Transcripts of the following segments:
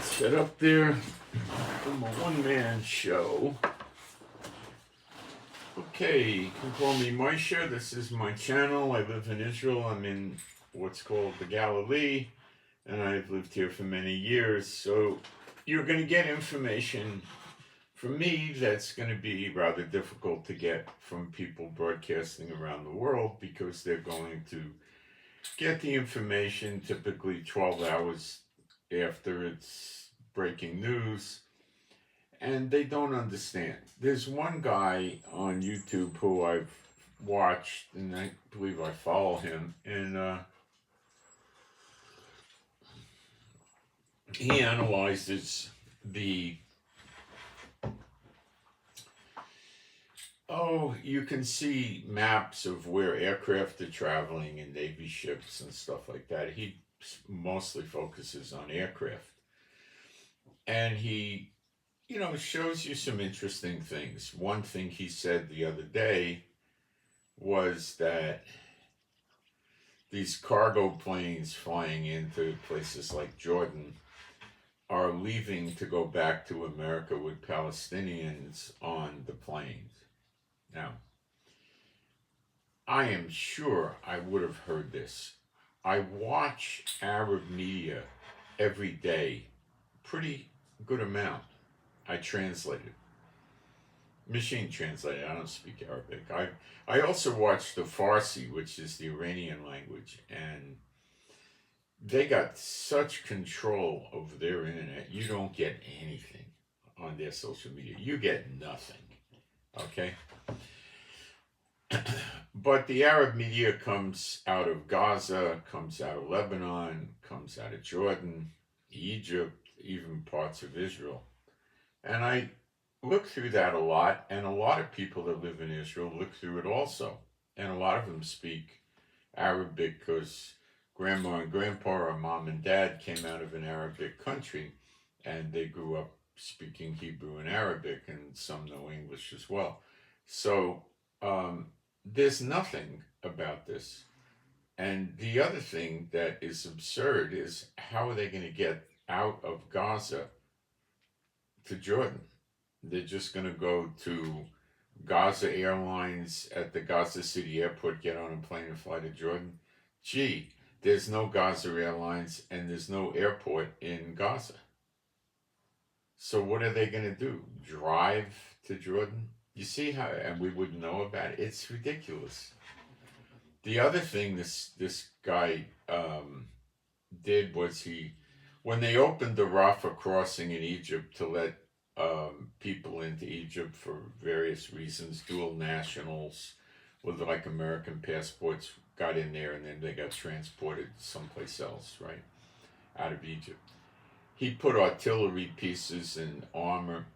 Set up there from a one-man show. Okay, you can call me Moshe. This is my channel. I live in Israel. I'm in what's called the Galilee, and I've lived here for many years. So you're going to get information from me that's going to be rather difficult to get from people broadcasting around the world, because they're going to get the information typically 12 hours after it's breaking news, and they don't understand. There's one guy on YouTube who I've watched, and I believe I follow him, and he analyzes you can see maps of where aircraft are traveling and Navy ships and stuff like that. He mostly focuses on aircraft. And he, shows you some interesting things. One thing he said the other day was that these cargo planes flying into places like Jordan are leaving to go back to America with Palestinians on the planes. Now, I am sure I would have heard this. I watch Arab media every day, pretty good amount. I translate it. Machine translated. I don't speak Arabic. I also watch the Farsi, which is the Iranian language, and they got such control over their internet. You don't get anything on their social media. You get nothing. Okay? But the Arab media comes out of Gaza, comes out of Lebanon, comes out of Jordan, Egypt, even parts of Israel. And I look through that a lot, and a lot of people that live in Israel look through it also. And a lot of them speak Arabic because grandma and grandpa or mom and dad came out of an Arabic country, and they grew up speaking Hebrew and Arabic, and some know English as well. So there's nothing about this. And the other thing that is absurd is, how are they going to get out of Gaza to Jordan? They're just going to go to Gaza Airlines at the Gaza City airport, get on a plane and fly to Jordan. Gee, there's no Gaza Airlines and there's no airport in Gaza. So what are they going to do? Drive to Jordan? You see how, and we wouldn't know about it? It's ridiculous. The other thing this guy did was, when they opened the Rafah crossing in Egypt to let people into Egypt for various reasons, dual nationals with like American passports got in there, and then they got transported someplace else, right, out of Egypt. He put artillery pieces and armor.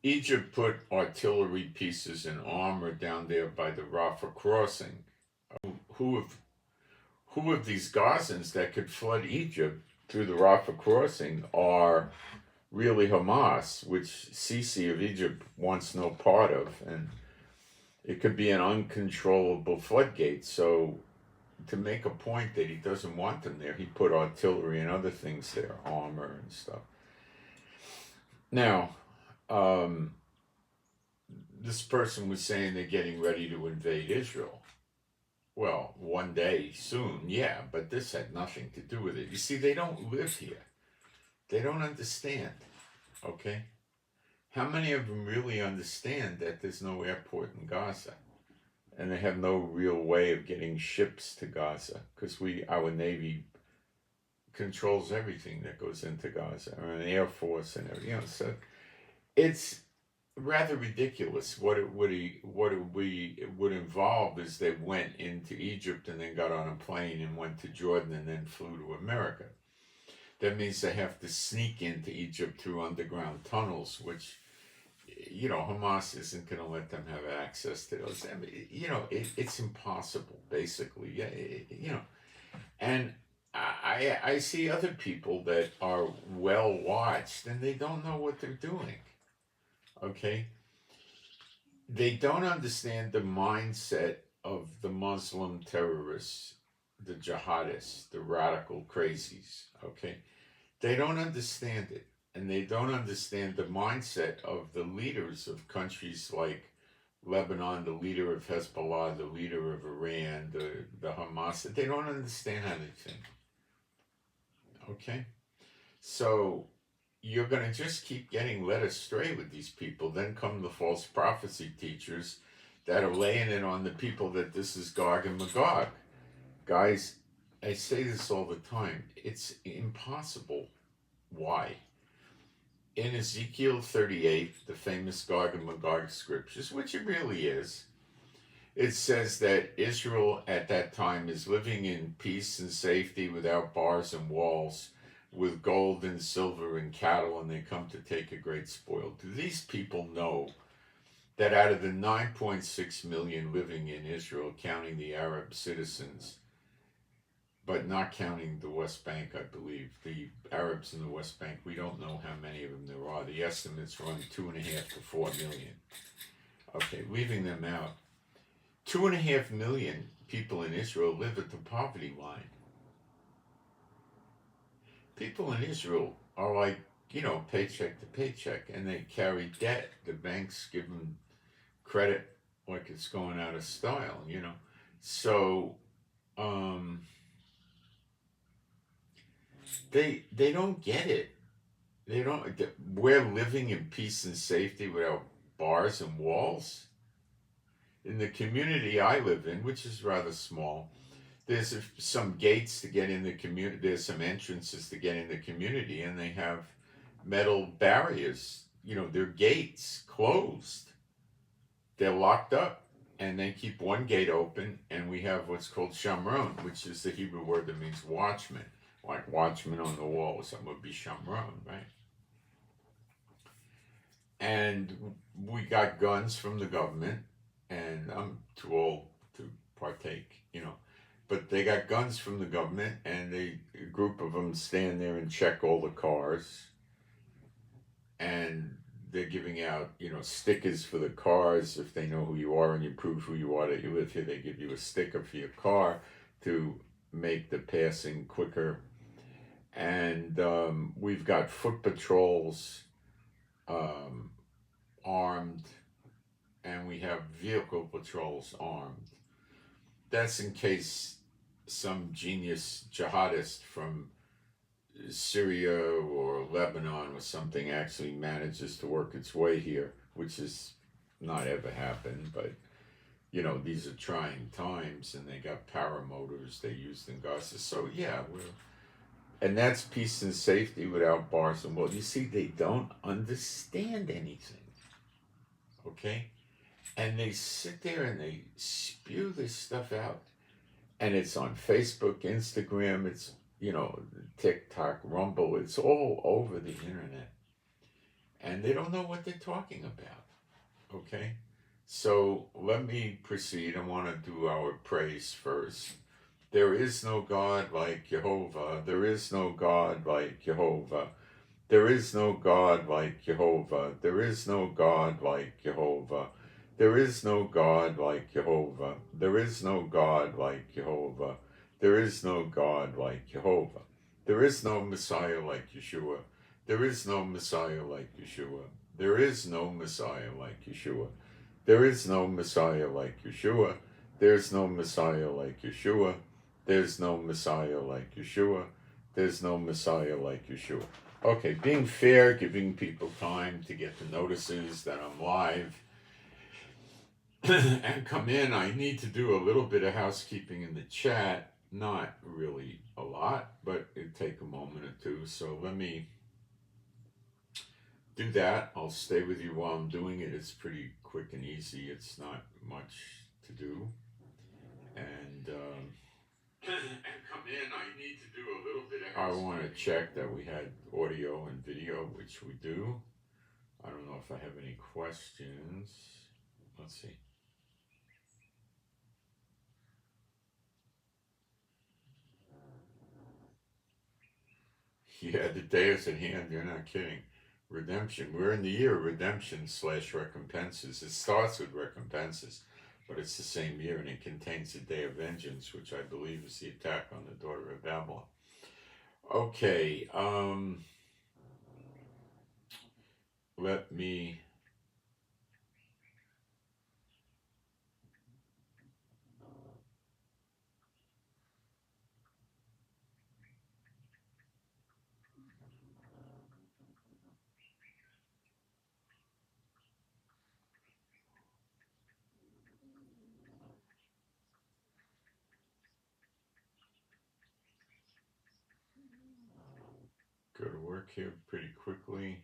Egypt put artillery pieces and armor down there by the Rafah crossing. Who of these Gazans that could flood Egypt through the Rafah crossing are really Hamas, which Sisi of Egypt wants no part of, and it could be an uncontrollable floodgate. So to make a point that he doesn't want them there, he put artillery and other things there, armor and stuff. Now, this person was saying they're getting ready to invade Israel. Well, one day soon, yeah, but this had nothing to do with it. You see, they don't live here. They don't understand, okay? How many of them really understand that there's no airport in Gaza? And they have no real way of getting ships to Gaza, because our Navy controls everything that goes into Gaza, or an Air Force and everything. So it's rather ridiculous. What it would involve is they went into Egypt and then got on a plane and went to Jordan and then flew to America. That means they have to sneak into Egypt through underground tunnels, which, Hamas isn't going to let them have access to those. I mean, it's impossible, basically. Yeah, and I see other people that are well watched and they don't know what they're doing. Okay, they don't understand the mindset of the Muslim terrorists, the jihadists, the radical crazies, okay? They don't understand it. And they don't understand the mindset of the leaders of countries like Lebanon, the leader of Hezbollah, the leader of Iran, the Hamas. They don't understand how they think, okay? So you're going to just keep getting led astray with these people. Then come the false prophecy teachers that are laying it on the people that this is Gog and Magog. Guys, I say this all the time. It's impossible. Why? In Ezekiel 38, the famous Gog and Magog scriptures, which it really is, it says that Israel at that time is living in peace and safety without bars and walls, with gold and silver and cattle, and they come to take a great spoil. Do these people know that out of the 9.6 million living in Israel, counting the Arab citizens, but not counting the West Bank, I believe, the Arabs in the West Bank, we don't know how many of them there are. The estimates run 2.5 to 4 million. Okay, leaving them out. 2.5 million people in Israel live at the poverty line. People in Israel are like, paycheck to paycheck, and they carry debt. The banks give them credit like it's going out of style, So, they don't get it. They don't. We're living in peace and safety without bars and walls. In the community I live in, which is rather small, there's some gates to get in the community. There's some entrances to get in the community, and they have metal barriers. They're gates closed. They're locked up, and they keep one gate open, and we have what's called shamron, which is the Hebrew word that means watchman, like watchman on the wall. Something would be shamron, right? And we got guns from the government, and I'm too old to partake, but they got guns from the government, and a group of them stand there and check all the cars, and they're giving out, stickers for the cars. If they know who you are and you prove who you are, that you live here, they give you a sticker for your car to make the passing quicker. And we've got foot patrols armed, and we have vehicle patrols armed. That's in case some genius jihadist from Syria or Lebanon or something actually manages to work its way here, which has not ever happened, but these are trying times, and they got paramotors they used in Gaza. So yeah, and that's peace and safety without bars and walls. You see, they don't understand anything, okay? And they sit there and they spew this stuff out, and it's on Facebook, Instagram, it's TikTok, Rumble, it's all over the internet, and they don't know what they're talking about, okay? So let me proceed. I want to do our praise first. There is no God like Jehovah. There is no God like Jehovah. There is no God like Jehovah. There is no God like Jehovah. There is no God like Jehovah. There is no God like Jehovah. There is no God like Jehovah. There is no Messiah like Yeshua. There is no Messiah like Yeshua. There is no Messiah like Yeshua. There is no Messiah like Yeshua. There's no Messiah like Yeshua. There's no Messiah like Yeshua. There's no Messiah like Yeshua. Okay, being fair, giving people time to get the notices that I'm live and come in. I need to do a little bit of housekeeping in the chat. Not really a lot, but it'd take a moment or two. So let me do that. I'll stay with you while I'm doing it. It's pretty quick and easy. It's not much to do. And come in. I need to do a little bit of housekeeping. I want to check that we had audio and video, which we do. I don't know if I have any questions. Let's see. Yeah, the day is at hand. You're not kidding. redemption. We're in the year of redemption / recompenses. It starts with recompenses, but it's the same year, and it contains the day of vengeance, which I believe is the attack on the daughter of Babylon. Okay, let me... go to work here pretty quickly.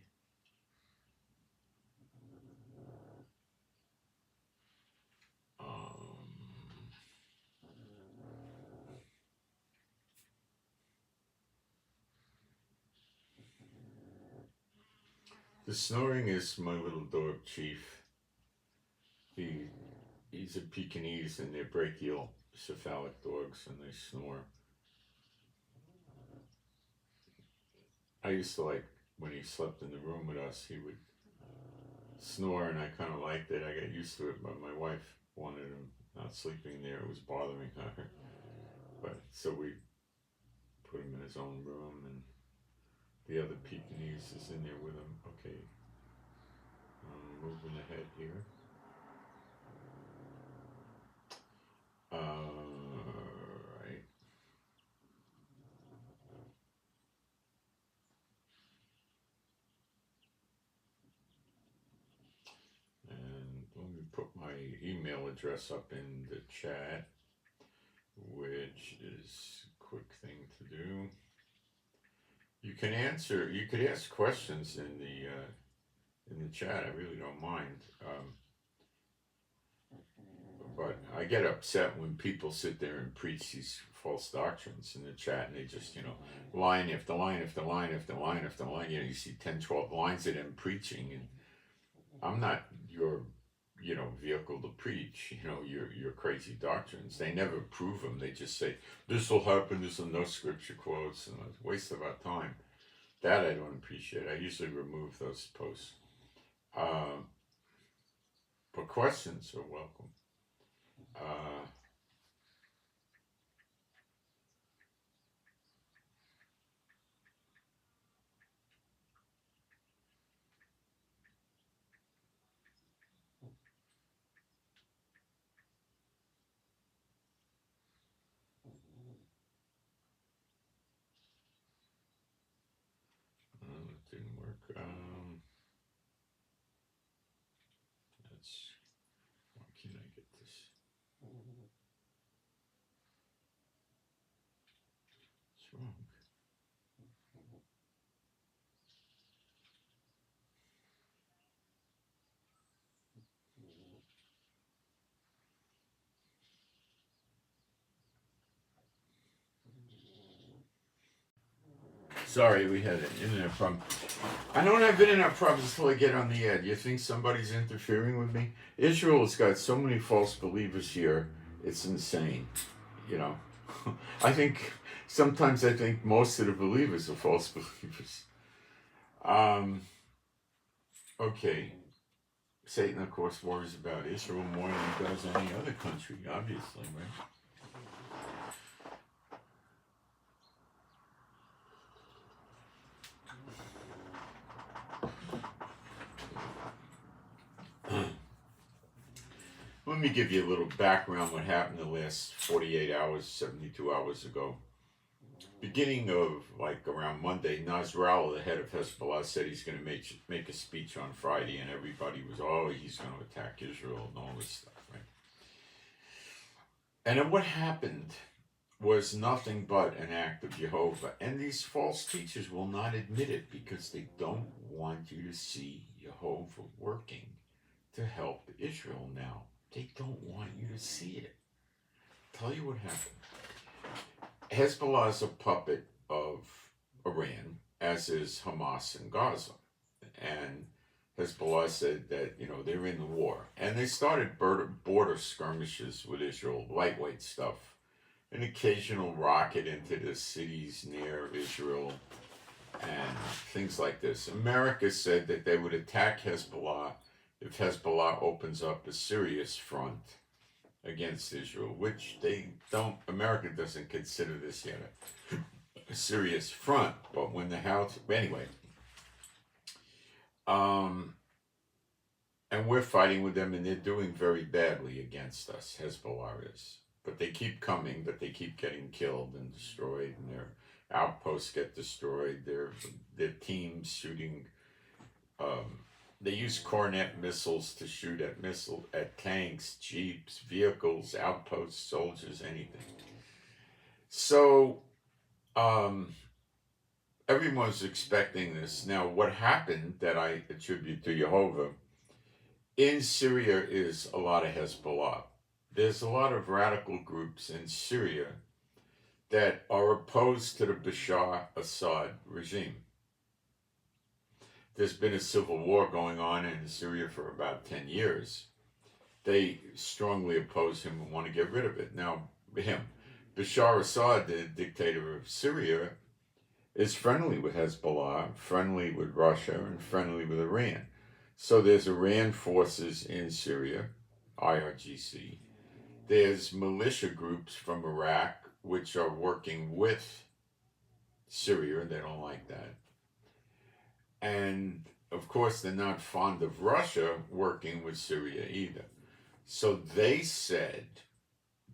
The snoring is my little dog, Chief. He's a Pekingese, and they're brachial cephalic dogs, and they snore. I used to like when he slept in the room with us, he would snore, and I kind of liked it. I got used to it, but my wife wanted him not sleeping there. It was bothering her. But so we put him in his own room, and the other Pekingese is in there with him. Okay, I'm moving ahead here. Right. And let me put my email address up in the chat, which is a quick thing to do. You can ask questions in the chat. I really don't mind. But I get upset when people sit there and preach these false doctrines in the chat, and they just, line after line after line after line after line. You see 10, 12 lines of them preaching, and I'm not your, vehicle to preach, your crazy doctrines. They never prove them. They just say, this will happen, there's no scripture quotes, and it's a waste of our time. That I don't appreciate. I usually remove those posts. But questions are welcome. It didn't work. Why can't I get this? What's wrong? Sorry, we had an internet problem. I don't have internet problems until I get on the air. Do you think somebody's interfering with me? Israel's got so many false believers here. It's insane. Sometimes I think most of the believers are false believers. Okay. Satan, of course, worries about Israel more than he does any other country, obviously, right? Let me give you a little background what happened the last 48 hours, 72 hours ago. Beginning of around Monday, Nasrallah, the head of Hezbollah, said he's going to make a speech on Friday, and everybody was, he's going to attack Israel and all this stuff, right? And then what happened was nothing but an act of Jehovah. And these false teachers will not admit it because they don't want you to see Jehovah working to help Israel now. They don't want you to see it. Tell you what happened. Hezbollah is a puppet of Iran, as is Hamas in Gaza. And Hezbollah said that, they're in the war. And they started border skirmishes with Israel, lightweight stuff. An occasional rocket into the cities near Israel. and things like this. America said that they would attack Hezbollah if Hezbollah opens up a serious front against Israel, which they don't, America doesn't consider this yet a serious front. But when the House, anyway, and we're fighting with them, and they're doing very badly against us, Hezbollah is. But they keep coming, but they keep getting killed and destroyed, and their outposts get destroyed. Their teams shooting. They use Cornet missiles to shoot at tanks, jeeps, vehicles, outposts, soldiers, anything. So everyone's expecting this. Now, what happened that I attribute to Jehovah in Syria is a lot of Hezbollah. There's a lot of radical groups in Syria that are opposed to the Bashar Assad regime. There's been a civil war going on in Syria for about 10 years. They strongly oppose him and want to get rid of it. Now, Bashar Assad, the dictator of Syria, is friendly with Hezbollah, friendly with Russia, and friendly with Iran. So there's Iran forces in Syria, IRGC. There's militia groups from Iraq, which are working with Syria. They don't like that. And, of course, they're not fond of Russia working with Syria either. So they said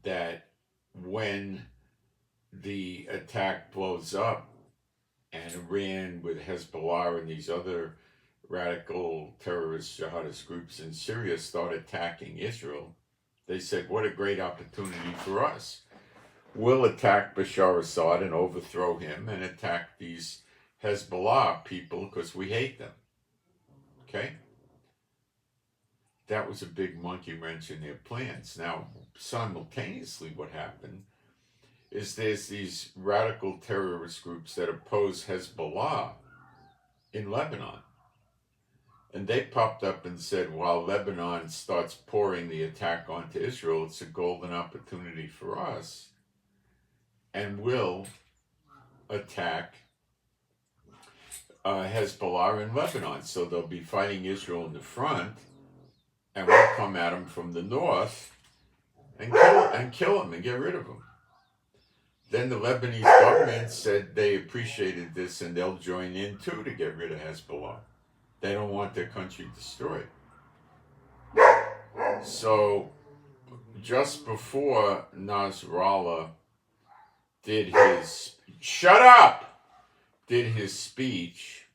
that when the attack blows up and Iran with Hezbollah and these other radical terrorist jihadist groups in Syria start attacking Israel, they said, what a great opportunity for us. We'll attack Bashar Assad and overthrow him and attack these Hezbollah people because we hate them. Okay? That was a big monkey wrench in their plans. Now, simultaneously, what happened is there's these radical terrorist groups that oppose Hezbollah in Lebanon. And they popped up and said, while Lebanon starts pouring the attack onto Israel, it's a golden opportunity for us, and we'll attack Hezbollah in Lebanon. So they'll be fighting Israel in the front, and we'll come at them from the north and kill them and get rid of them. Then the Lebanese government said they appreciated this and they'll join in too to get rid of Hezbollah. They don't want their country destroyed. So just before Nasrallah did his speech,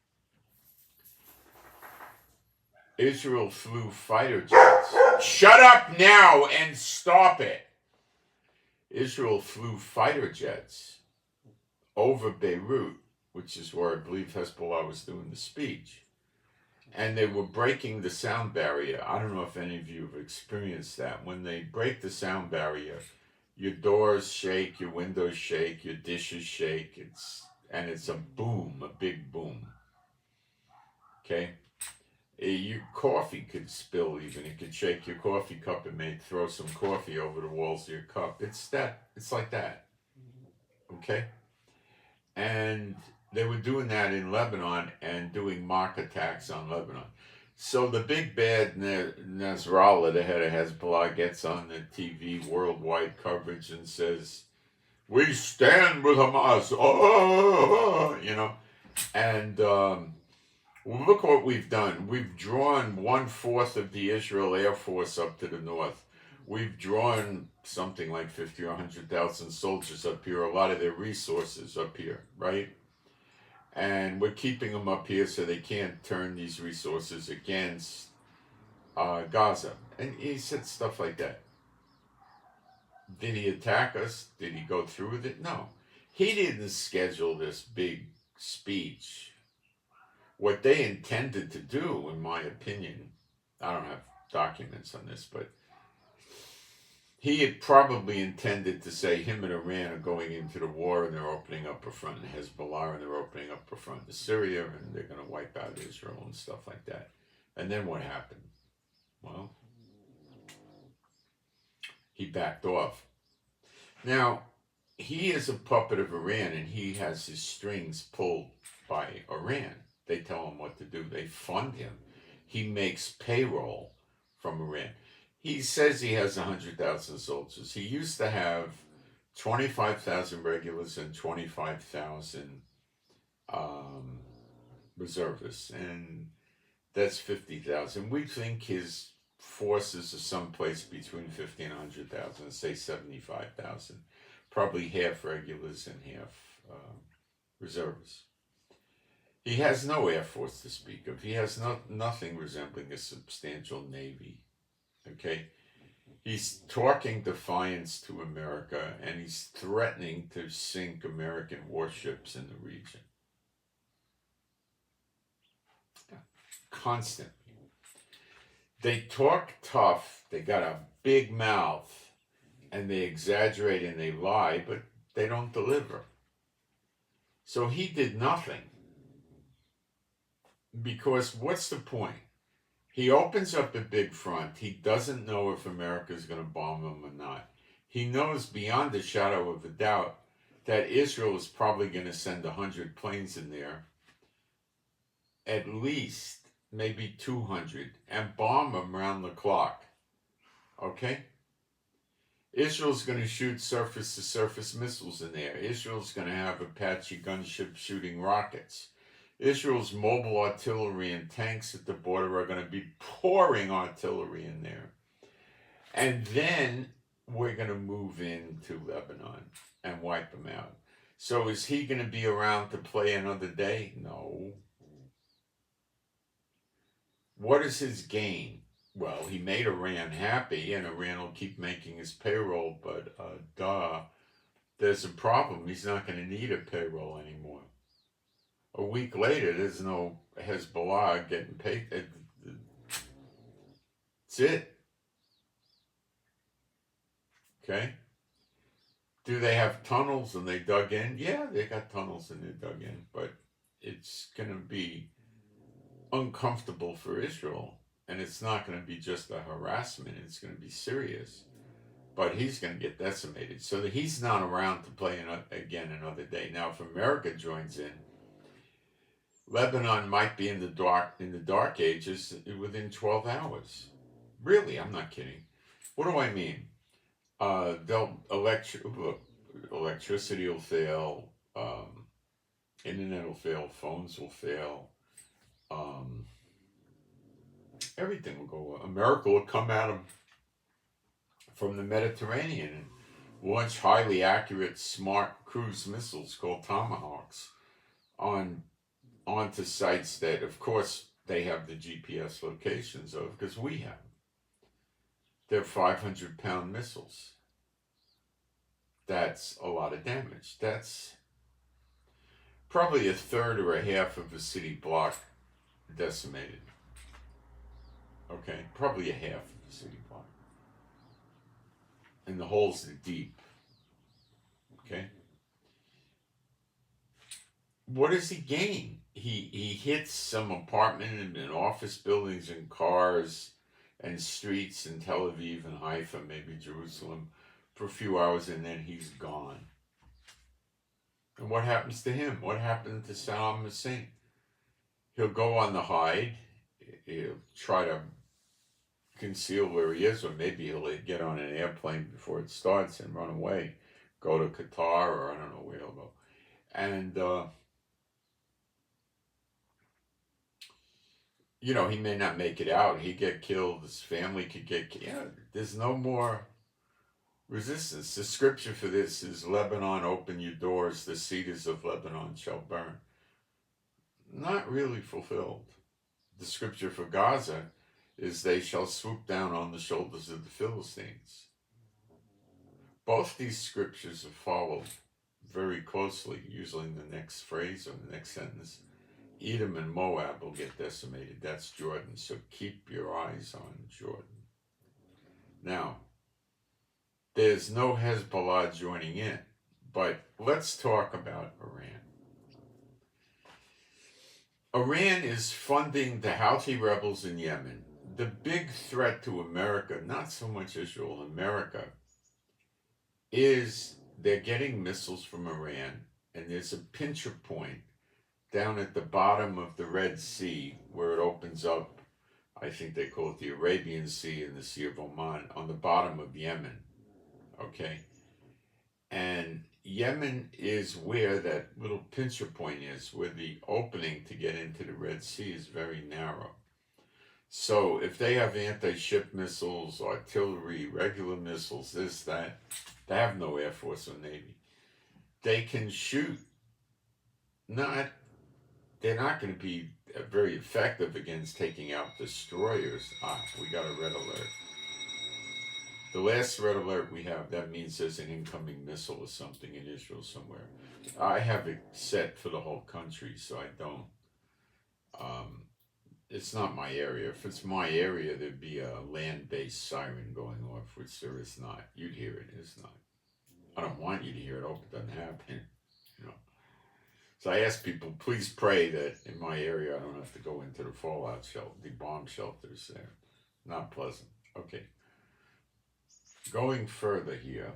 Israel flew fighter jets. Shut up now and stop it. Israel flew fighter jets over Beirut, which is where I believe Hezbollah was doing the speech. And they were breaking the sound barrier. I don't know if any of you have experienced that. When they break the sound barrier, your doors shake, your windows shake, your dishes shake. It's a boom, a big boom. Okay? Your coffee could spill even. It could shake your coffee cup and may throw some coffee over the walls of your cup. It's like that. Okay? And they were doing that in Lebanon and doing mock attacks on Lebanon. So the big bad Nasrallah, the head of Hezbollah, gets on the TV worldwide coverage and says, "We stand with Hamas." And look what we've done. We've drawn 1/4 of the Israel Air Force up to the north. We've drawn something like 50 or 100,000 soldiers up here, a lot of their resources up here, right? And we're keeping them up here so they can't turn these resources against Gaza. And he said stuff like that. Did he attack us? Did he go through with it? No. He didn't schedule this big speech. What they intended to do, in my opinion, I don't have documents on this, but he had probably intended to say him and Iran are going into the war and they're opening up a front in Hezbollah and they're opening up a front in Syria and they're going to wipe out Israel and stuff like that. And then what happened? Well, he backed off. Now, he is a puppet of Iran, and he has his strings pulled by Iran. They tell him what to do. They fund him. He makes payroll from Iran. He says he has 100,000 soldiers. He used to have 25,000 regulars and 25,000 reservists, and that's 50,000. We think his forces are someplace between 50 and 100,000, say 75,000. Probably half regulars and half reservists. He has no air force to speak of. He has nothing resembling a substantial navy. Okay? He's talking defiance to America, and he's threatening to sink American warships in the region. Constantly. They talk tough, they got a big mouth, and they exaggerate and they lie, but they don't deliver. So he did nothing. Because what's the point? He opens up a big front. He doesn't know if America is going to bomb him or not. He knows beyond a shadow of a doubt that Israel is probably going to send 100 planes in there, at least maybe 200, and bomb them around the clock. Okay? Israel's going to shoot surface-to-surface missiles in there. Israel's going to have Apache gunships shooting rockets. Israel's mobile artillery and tanks at the border are going to be pouring artillery in there. And then we're going to move into Lebanon and wipe them out. So is he going to be around to play another day? No. What is his gain? Well, he made Iran happy, and Iran will keep making his payroll, but there's a problem. He's not going to need a payroll anymore. A week later, there's no Hezbollah getting paid. That's it. Okay? Do they have tunnels and they dug in? Yeah, they got tunnels and they dug in, but it's going to be uncomfortable for Israel, and it's not going to be just a harassment. It's going to be serious, but he's going to get decimated, so that he's not around to play again another day. Now, if America joins in, Lebanon might be in the dark ages within 12 hours. Really, I'm not kidding. What do I mean? Electricity will fail, internet will fail, phones will fail. Everything will go. America will come at them from the Mediterranean and launch highly accurate, smart cruise missiles called Tomahawks onto sites that, of course, they have the GPS locations of, because we have them. They're 500-pound missiles. That's a lot of damage. That's probably a third or a half of a city block decimated. Okay, probably a half of the city block. And the holes are deep. Okay? What does he gain? He hits some apartment and office buildings and cars and streets in Tel Aviv and Haifa, maybe Jerusalem, for a few hours, and then he's gone. And what happens to him? What happened to Saddam Hussein? He'll go on the hide. He'll try to conceal where he is, or maybe he'll get on an airplane before it starts and run away, go to Qatar, or I don't know where he'll go. And, he may not make it out. He'd get killed. His family could get killed. Yeah, there's no more resistance. The scripture for this is, Lebanon, open your doors, the cedars of Lebanon shall burn. Not really fulfilled. The scripture for Gaza is, they shall swoop down on the shoulders of the Philistines. Both these scriptures are followed very closely, usually in the next phrase or the next sentence. Edom and Moab will get decimated. That's Jordan. So keep your eyes on Jordan. Now, there's no Hezbollah joining in, but let's talk about Iran. Iran is funding the Houthi rebels in Yemen. The big threat to America, not so much Israel, America, is they're getting missiles from Iran, and there's a pincher point down at the bottom of the Red Sea where it opens up. I think they call it the Arabian Sea and the Sea of Oman, on the bottom of Yemen. Okay? And Yemen is where that little pincher point is, where the opening to get into the Red Sea is very narrow. So if they have anti-ship missiles, artillery, regular missiles, this, that, they have no Air Force or Navy. They can shoot. They're not going to be very effective against taking out destroyers. We got a red alert. The last red alert we have, that means there's an incoming missile or something in Israel somewhere. I have it set for the whole country, so I don't. It's not my area. If it's my area, there'd be a land-based siren going off, which there is not. You'd hear it. It's not. I don't want you to hear it. I hope it doesn't happen. So I ask people, please pray that in my area I don't have to go into the fallout shelter, the bomb shelters there. Not pleasant. Okay. Going further here.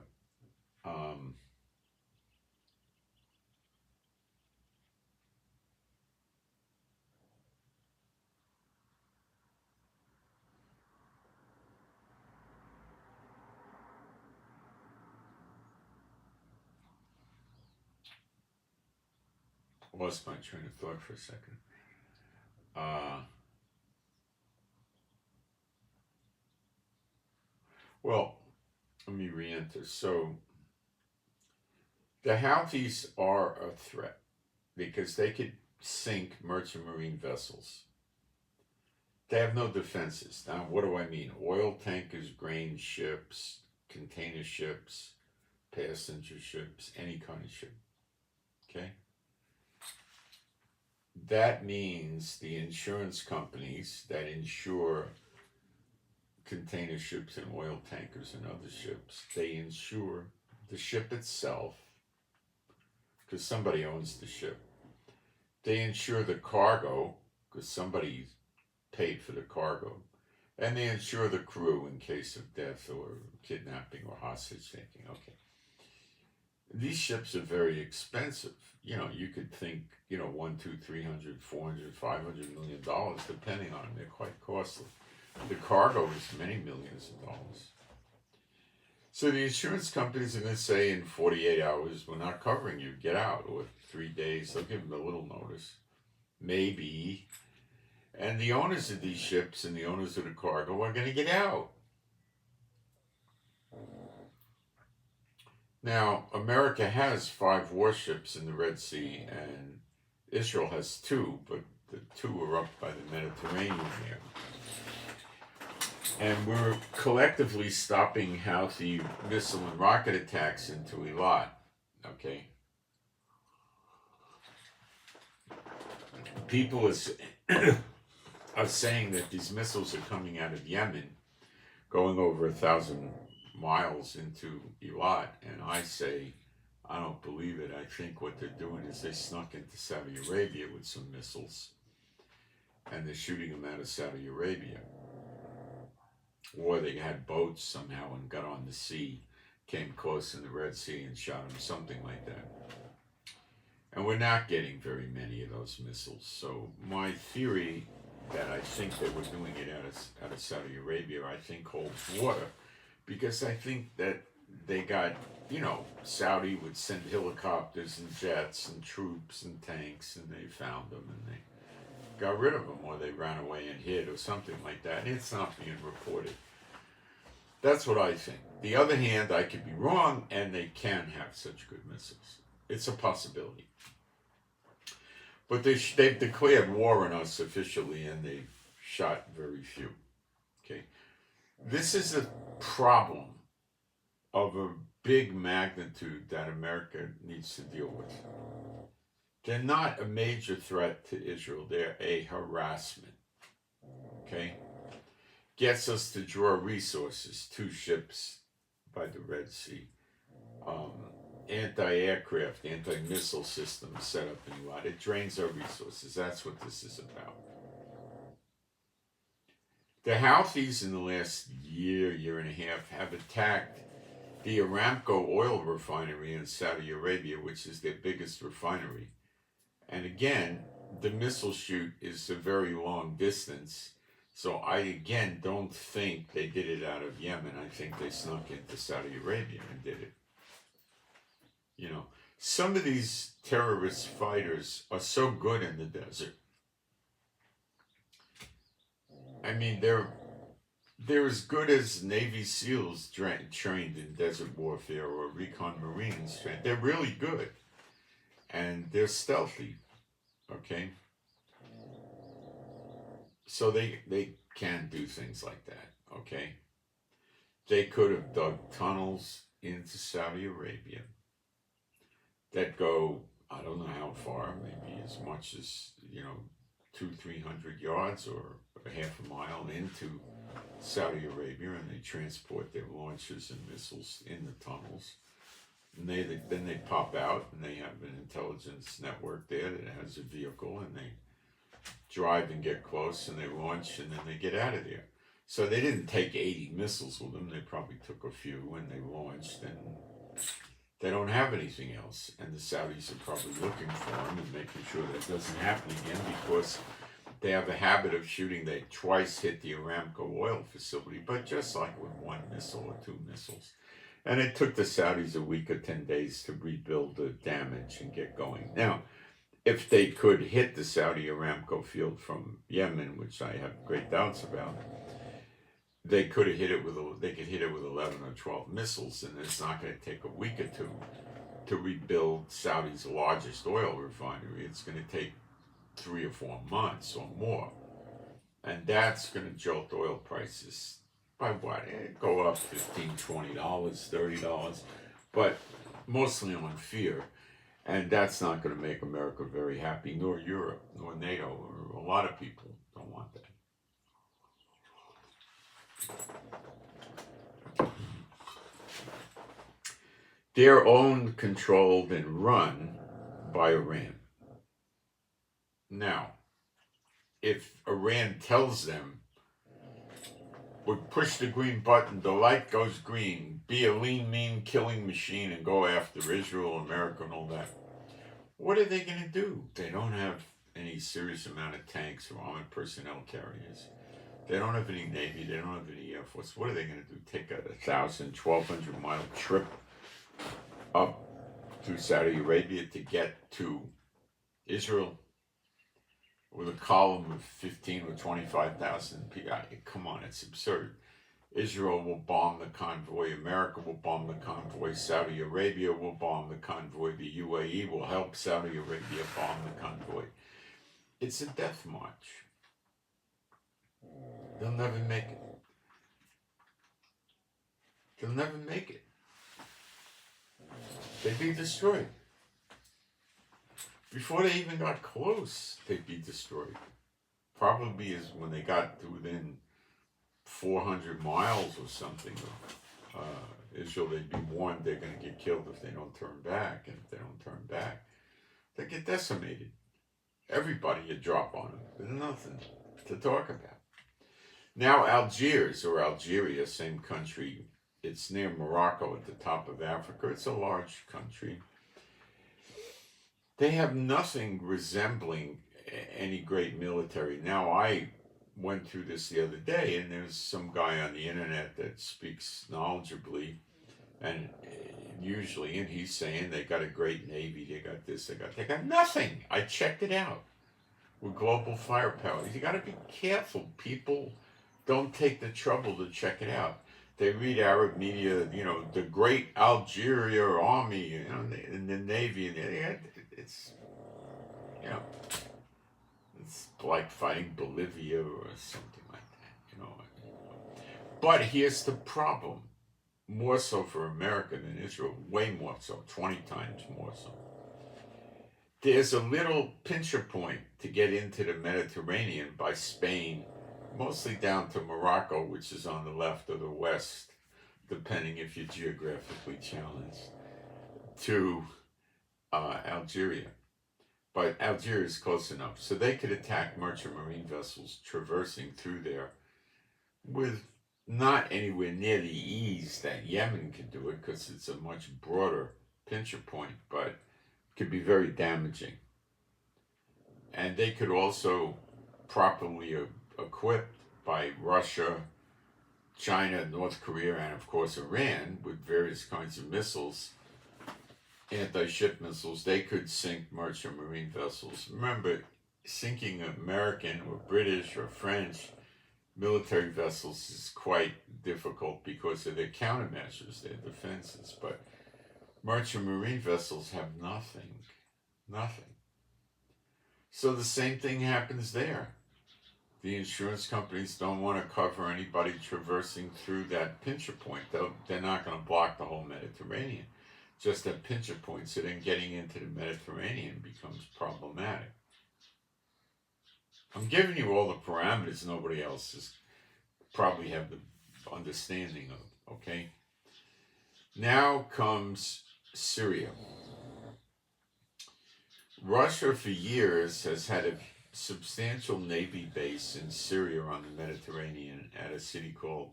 Lost my train of thought for a second. Well, let me re-enter. So, the Houthis are a threat because they could sink merchant marine vessels. They have no defenses. Now, what do I mean? Oil tankers, grain ships, container ships, passenger ships, any kind of ship. Okay? That means the insurance companies that insure container ships and oil tankers and other ships, they insure the ship itself because somebody owns the ship. They insure the cargo because somebody paid for the cargo. And they insure the crew in case of death or kidnapping or hostage taking. Okay. These ships are very expensive. You could think, $100, $200, $300, $400, $500 million, depending on them. They're quite costly. The cargo is many millions of dollars. So the insurance companies are going to say in 48 hours, we're not covering you, get out. Or 3 days, they'll give them a little notice. Maybe. And the owners of these ships and the owners of the cargo are going to get out. Now, America has 5 warships in the Red Sea, and Israel has 2, but the 2 are up by the Mediterranean there. And we're collectively stopping Houthi missile and rocket attacks into Eilat, okay? People are saying that these missiles are coming out of Yemen, going over 1,000 miles into Eilat, and I say, I don't believe it. I think what they're doing is they snuck into Saudi Arabia with some missiles, and they're shooting them out of Saudi Arabia. Or they had boats somehow and got on the sea, came close in the Red Sea and shot them, something like that. And we're not getting very many of those missiles. So my theory that I think they were doing it out of Saudi Arabia, I think holds water. Because I think that they got, Saudi would send helicopters and jets and troops and tanks, and they found them and they got rid of them, or they ran away and hid or something like that. And it's not being reported. That's what I think. The other hand, I could be wrong, and they can have such good missiles. It's a possibility. But they've declared war on us officially, and they've shot very few. Okay. This is a problem of a big magnitude that America needs to deal with. They're not a major threat to Israel. They're a harassment. Okay? Gets us to draw resources, 2 ships by the Red Sea. Anti-aircraft, anti-missile systems set up in Eilat. It drains our resources. That's what this is about. The Houthis in the last year and a half have attacked the Aramco oil refinery in Saudi Arabia, which is their biggest refinery. And again, the missile shoot is a very long distance. So I again don't think they did it out of Yemen. I think they snuck into Saudi Arabia and did it. You know, some of these terrorist fighters are so good in the desert. I mean, they're as good as Navy SEALs trained in desert warfare or recon Marines trained. They're really good, and they're stealthy. Okay, so they can do things like that. Okay, they could have dug tunnels into Saudi Arabia that go, I don't know how far, maybe as much as 200-300 yards or a half a mile into Saudi Arabia, and they transport their launchers and missiles in the tunnels. And then they pop out, and they have an intelligence network there that has a vehicle, and they drive and get close, and they launch, and then they get out of there. So they didn't take 80 missiles with them. They probably took a few, and they launched, and they don't have anything else. And the Saudis are probably looking for them and making sure that doesn't happen again, because they have a habit of shooting. They twice hit the Aramco oil facility, but just like with one missile or two missiles. And it took the Saudis a week or 10 days to rebuild the damage and get going. Now, if they could hit the Saudi Aramco field from Yemen, which I have great doubts about, they could hit it with 11 or 12 missiles, and it's not going to take a week or two to rebuild Saudi's largest oil refinery. It's going to take 3 or 4 months or more, and that's going to jolt oil prices by what? Go up $15, $20, $30, but mostly on fear. And that's not going to make America very happy, nor Europe, nor NATO, or a lot of people don't want that. They're owned, controlled, and run by Iran. Now, if Iran tells them, we push the green button, the light goes green, be a lean, mean, killing machine and go after Israel, America, and all that, what are they going to do? They don't have any serious amount of tanks or armored personnel carriers. They don't have any Navy. They don't have any Air Force. What are they going to do? Take a 1,000, 1,200 mile trip up through Saudi Arabia to get to Israel with a column of 15 or 25,000 people? Come on, it's absurd. Israel will bomb the convoy. America will bomb the convoy. Saudi Arabia will bomb the convoy. The UAE will help Saudi Arabia bomb the convoy. It's a death march. They'll never make it. They'll never make it. They'd be destroyed. Before they even got close, they'd be destroyed. Probably is when they got to within 400 miles or something of Israel, they'd be warned they're going to get killed if they don't turn back. And if they don't turn back, they get decimated. Everybody would drop on them. There's nothing to talk about. Now Algiers, or Algeria, same country. It's near Morocco at the top of Africa. It's a large country. They have nothing resembling any great military. Now, I went through this the other day, and there's some guy on the internet that speaks knowledgeably, and usually, and he's saying they got a great Navy, they got this, they got nothing. I checked it out with global firepower. You got to be careful. People don't take the trouble to check it out. They read Arab media, the great Algeria army, and the Navy, and it's like fighting Bolivia or something like that, But here's the problem. More so for America than Israel, way more so, 20 times more so. There's a little pincher point to get into the Mediterranean by Spain, mostly down to Morocco, which is on the left or the west, depending if you're geographically challenged, to Algeria. But Algeria is close enough, so they could attack merchant marine vessels traversing through there with not anywhere near the ease that Yemen could do it because it's a much broader pincher point, but could be very damaging. And they could also properly equipped by Russia, China, North Korea, and of course Iran with various kinds of missiles, anti-ship missiles. They could sink merchant marine vessels. Remember, sinking American or British or French military vessels is quite difficult because of their countermeasures, their defenses. But merchant marine vessels have nothing. Nothing. So the same thing happens there. The insurance companies don't want to cover anybody traversing through that pincher point. They're not going to block the whole Mediterranean. Just at pincher points, so then getting into the Mediterranean becomes problematic. I'm giving you all the parameters nobody else is probably have the understanding of, okay? Now comes Syria. Russia for years has had a substantial Navy base in Syria on the Mediterranean at a city called,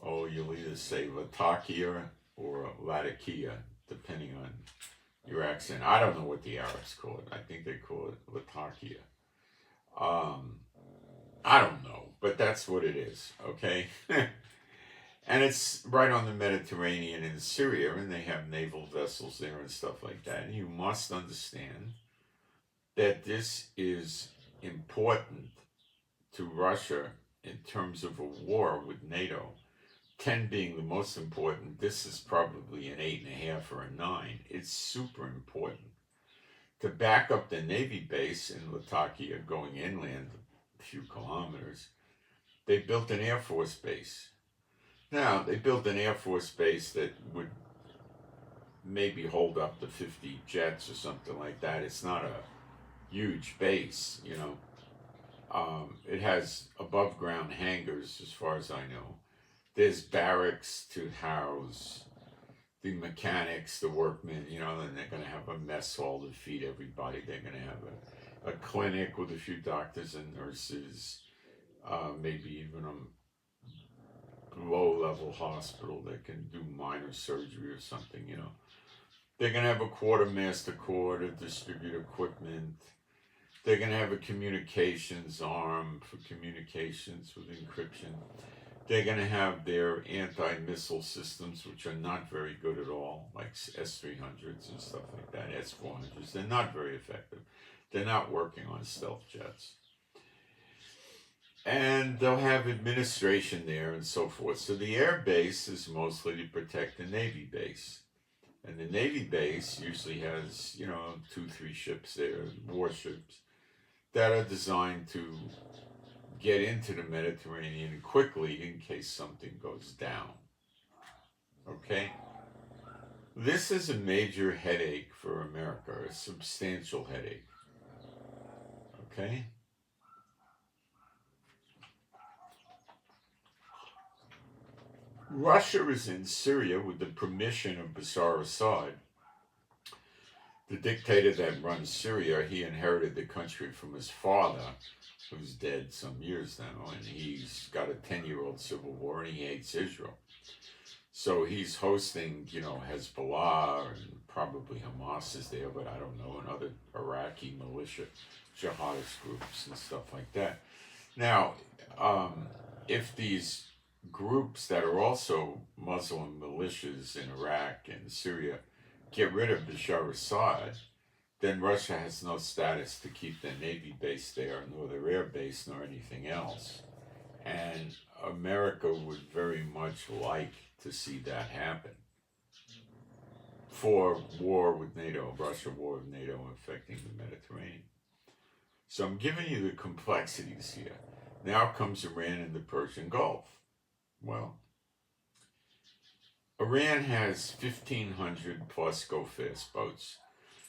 you'll either say Latakia or Latakia, depending on your accent. I don't know what the Arabs call it. I think they call it Latakia. I don't know, but that's what it is, okay? And it's right on the Mediterranean in Syria, and they have naval vessels there and stuff like that. And you must understand that this is important to Russia in terms of a war with NATO. 10 being the most important, this is probably an 8.5 or a 9. It's super important. To back up the Navy base in Latakia going inland a few kilometers, they built an Air Force base. Now, they built an Air Force base that would maybe hold up to 50 jets or something like that. It's not a huge base, you know. It has above ground hangars, as far as I know. There's barracks to house the mechanics, the workmen, you know, and they're going to have a mess hall to feed everybody. They're going to have a clinic with a few doctors and nurses, maybe even a low-level hospital that can do minor surgery or something, you know. They're going to have a quartermaster corps to distribute equipment. They're going to have a communications arm for communications with encryption. They're going to have their anti-missile systems, which are not very good at all, like S-300s and stuff like that, S-400s. They're not very effective. They're not working on stealth jets. And they'll have administration there and so forth. So the air base is mostly to protect the Navy base. And the Navy base usually has, 2-3 ships there, warships, that are designed to get into the Mediterranean quickly in case something goes down. Okay? This is a major headache for America, a substantial headache. Okay? Russia is in Syria with the permission of Bashar Assad, the dictator that runs Syria. He inherited the country from his father, who's dead some years now, and he's got a 10-year-old civil war, and he hates Israel. So he's hosting, Hezbollah, and probably Hamas is there, but I don't know, and other Iraqi militia, jihadist groups and stuff like that. Now, if these groups that are also Muslim militias in Iraq and Syria get rid of Bashar Assad, then Russia has no status to keep their Navy base there, nor their air base, nor anything else. And America would very much like to see that happen. For war with NATO, Russia war with NATO affecting the Mediterranean. So I'm giving you the complexities here. Now comes Iran and the Persian Gulf. Well, Iran has 1,500 plus go-fast boats.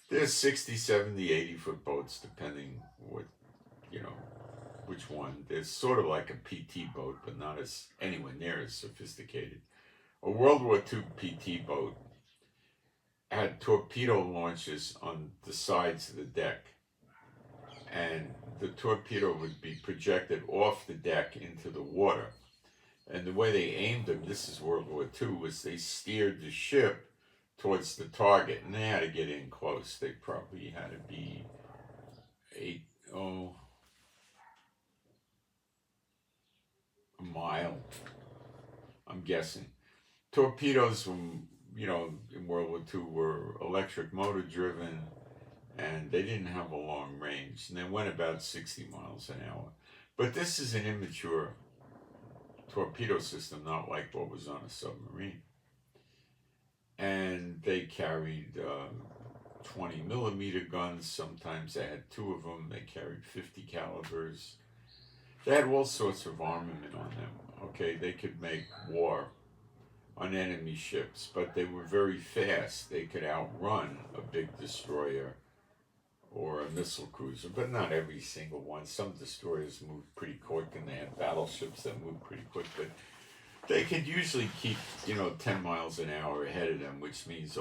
There's 60, 70, 80-foot boats, depending which one. There's sort of like a PT boat, but not anywhere near as sophisticated. A World War II PT boat had torpedo launches on the sides of the deck. And the torpedo would be projected off the deck into the water. And the way they aimed them, this is World War II, was they steered the ship towards the target, and they had to get in close. They probably had to be a mile, I'm guessing. Torpedoes from, in World War II were electric motor driven, and they didn't have a long range, and they went about 60 miles an hour. But this is an immature torpedo system, not like what was on a submarine. And they carried 20 millimeter guns. Sometimes they had two of them. They carried 50 calibers. They had all sorts of armament on them. Okay, they could make war on enemy ships, but they were very fast. They could outrun a big destroyer or a missile cruiser, but not every single one. Some destroyers moved pretty quick, and they had battleships that moved pretty quick, but they could usually keep, 10 miles an hour ahead of them, which means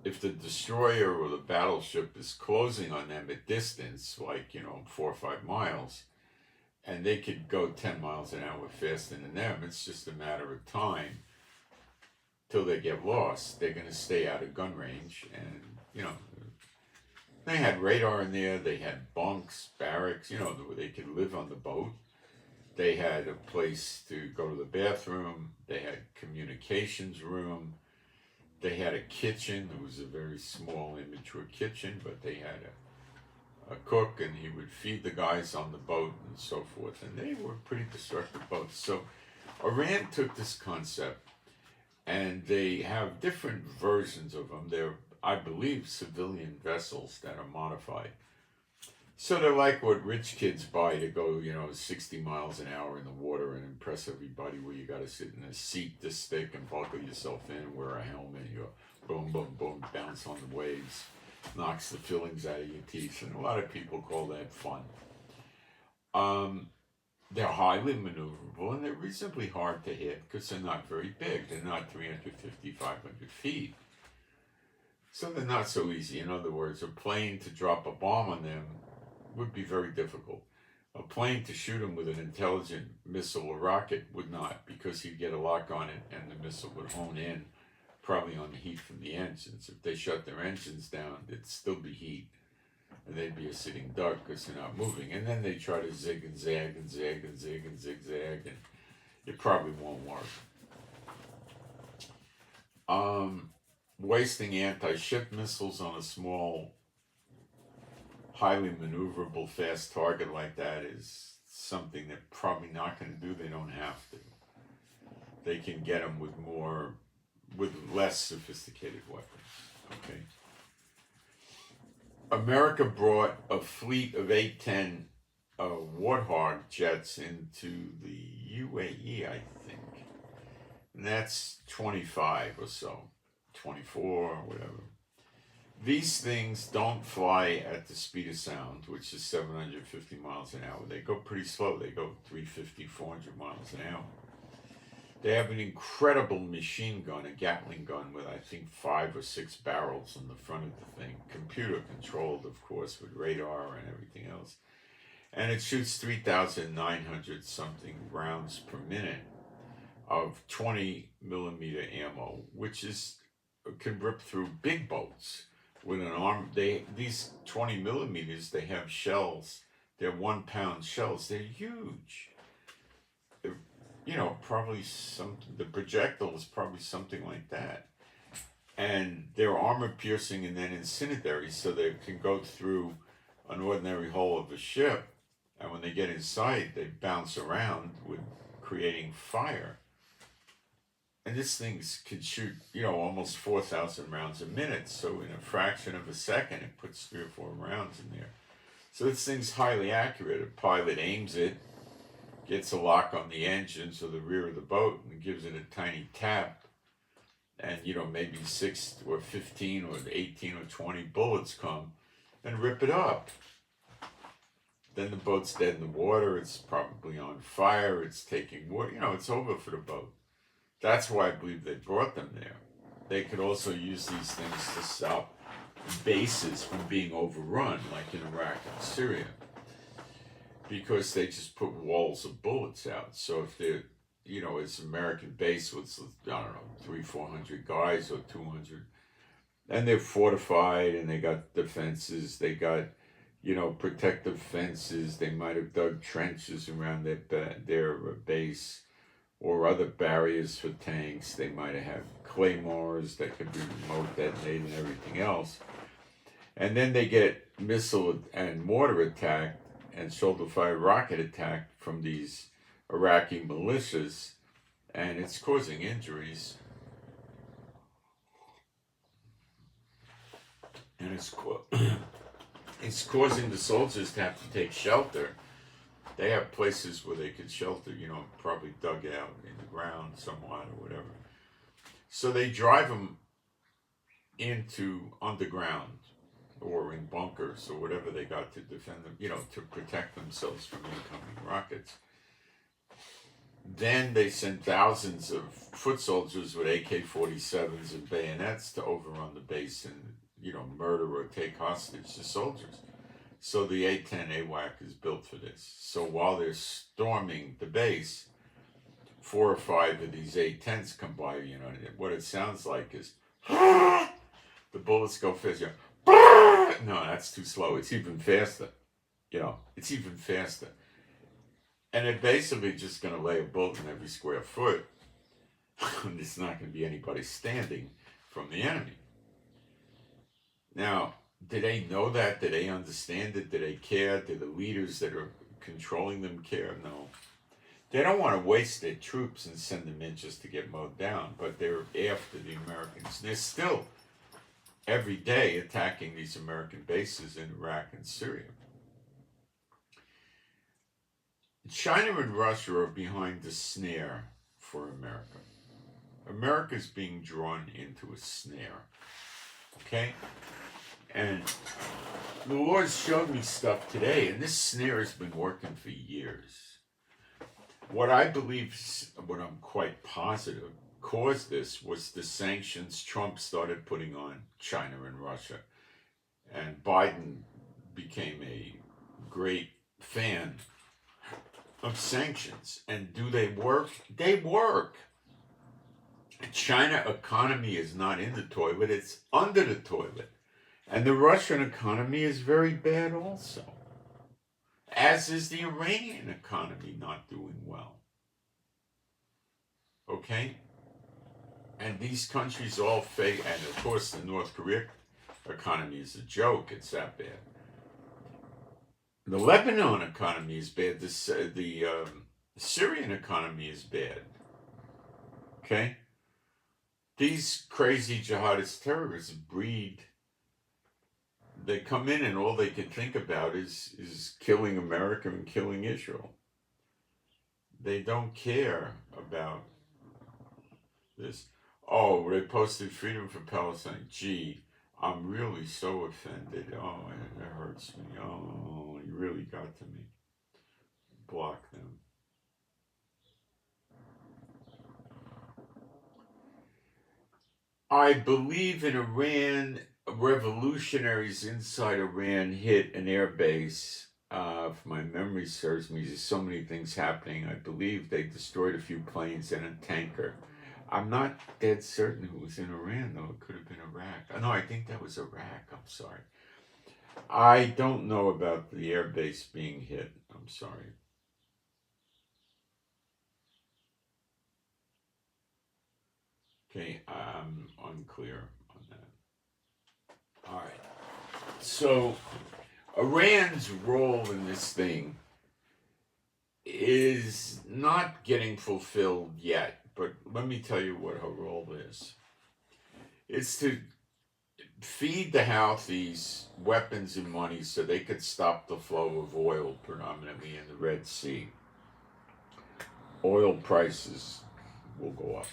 if the destroyer or the battleship is closing on them at distance, like, 4 or 5 miles, and they could go 10 miles an hour faster than them, it's just a matter of time till they get lost. They're going to stay out of gun range, and, they had radar in there, they had bunks, barracks, where they could live on the boat. They had a place to go to the bathroom. They had communications room. They had a kitchen. It was a very small, immature kitchen, but they had a cook, and he would feed the guys on the boat and so forth. And they were pretty destructive boats. So Iran took this concept, and they have different versions of them. They're, I believe, civilian vessels that are modified. So they're like what rich kids buy to go, 60 miles an hour in the water and impress everybody, where you got to sit in a seat this thick and buckle yourself in, wear a helmet, you go boom, boom, boom, bounce on the waves, knocks the fillings out of your teeth, and a lot of people call that fun. They're highly maneuverable, and they're reasonably hard to hit because they're not very big. They're not 350, 500 feet. So they're not so easy. In other words, a plane to drop a bomb on them would be very difficult. A plane to shoot them with an intelligent missile or rocket would not, because you'd get a lock on it and the missile would hone in probably on the heat from the engines. If they shut their engines down, it'd still be heat, and they'd be a sitting duck because they're not moving. And then they try to zig and zag and zig and zig and zigzag, and it probably won't work. Wasting anti-ship missiles on a small, highly maneuverable, fast target like that is something they're probably not going to do. They don't have to. They can get them with less sophisticated weapons. Okay. America brought a fleet of A-10 Warthog jets into the UAE, I think. And that's 25 or so. 24 or whatever. These things don't fly at the speed of sound, which is 750 miles an hour. They go pretty slow. They go 350, 400 miles an hour. They have an incredible machine gun, a Gatling gun with, I think, 5 or 6 barrels on the front of the thing. Computer controlled, of course, with radar and everything else. And it shoots 3,900 something rounds per minute of 20 millimeter ammo, which can rip through big boats with an arm. These 20 millimeters, they have shells. They're 1 pound shells. They're huge. They're, probably the projectile is probably something like that. And they're armor piercing and then incendiary, so they can go through an ordinary hull of a ship. And when they get inside, they bounce around with creating fire. And this thing can shoot, almost 4,000 rounds a minute. So in a fraction of a second, it puts 3 or 4 rounds in there. So this thing's highly accurate. A pilot aims it, gets a lock on the engines or the rear of the boat, and gives it a tiny tap. And, maybe 6 or 15 or 18 or 20 bullets come and rip it up. Then the boat's dead in the water. It's probably on fire. It's taking water. It's over for the boat. That's why I believe they brought them there. They could also use these things to stop bases from being overrun, like in Iraq and Syria, because they just put walls of bullets out. So if its American base with, I don't know, 300-400 guys or 200. And they're fortified and they got defenses. They got, protective fences. They might have dug trenches around their base or other barriers for tanks. They might have had claymores that could be remote detonated and everything else. And then they get missile and mortar attack and shoulder fire rocket attack from these Iraqi militias, and it's causing injuries. And it's causing the soldiers to have to take shelter. They have places where they could shelter, probably dug out in the ground somewhat or whatever. So they drive them into underground or in bunkers or whatever they got to defend them, to protect themselves from incoming rockets. Then they send thousands of foot soldiers with AK-47s and bayonets to overrun the base and, murder or take hostage the soldiers. So the A-10 AWAC is built for this. So while they're storming the base, 4 or 5 of these A-10s come by, what it sounds like is, the bullets go fast, no, that's too slow. It's even faster. It's even faster. And they're basically just going to lay a bullet in every square foot. And there's not going to be anybody standing from the enemy. Now, do they know that? Do they understand it? Do they care? Do the leaders that are controlling them care? No. They don't want to waste their troops and send them in just to get mowed down, but they're after the Americans. They're still, every day, attacking these American bases in Iraq and Syria. China and Russia are behind the snare for America. America's being drawn into a snare. Okay? And the Lord showed me stuff today, and this snare has been working for years. What I believe, what I'm quite positive, caused this was the sanctions Trump started putting on China and Russia. And Biden became a great fan of sanctions. And do they work? They work. The China economy is not in the toilet, it's under the toilet. And the Russian economy is very bad also. As is the Iranian economy not doing well. Okay? And these countries all fake, and of course the North Korea economy is a joke, it's that bad. The Lebanon economy is bad, the Syrian economy is bad. Okay? These crazy jihadist terrorists breed. They come in and all they can think about is killing America and killing Israel. They don't care about this. Oh, they posted freedom for Palestine. Gee, I'm really so offended. Oh, it hurts me. Oh, you really got to me. Block them. I believe in Iran. Revolutionaries inside Iran hit an air base. If my memory serves me, there's so many things happening. I believe they destroyed a few planes and a tanker. I'm not dead certain it was in Iran, though. It could have been Iraq. No, I think that was Iraq. I'm sorry. I don't know about the air base being hit. I'm sorry. Okay, I'm unclear on that. All right. So, Iran's role in this thing is not getting fulfilled yet. But let me tell you what her role is. It's to feed the Houthis weapons and money so they could stop the flow of oil, predominantly in the Red Sea. Oil prices will go up.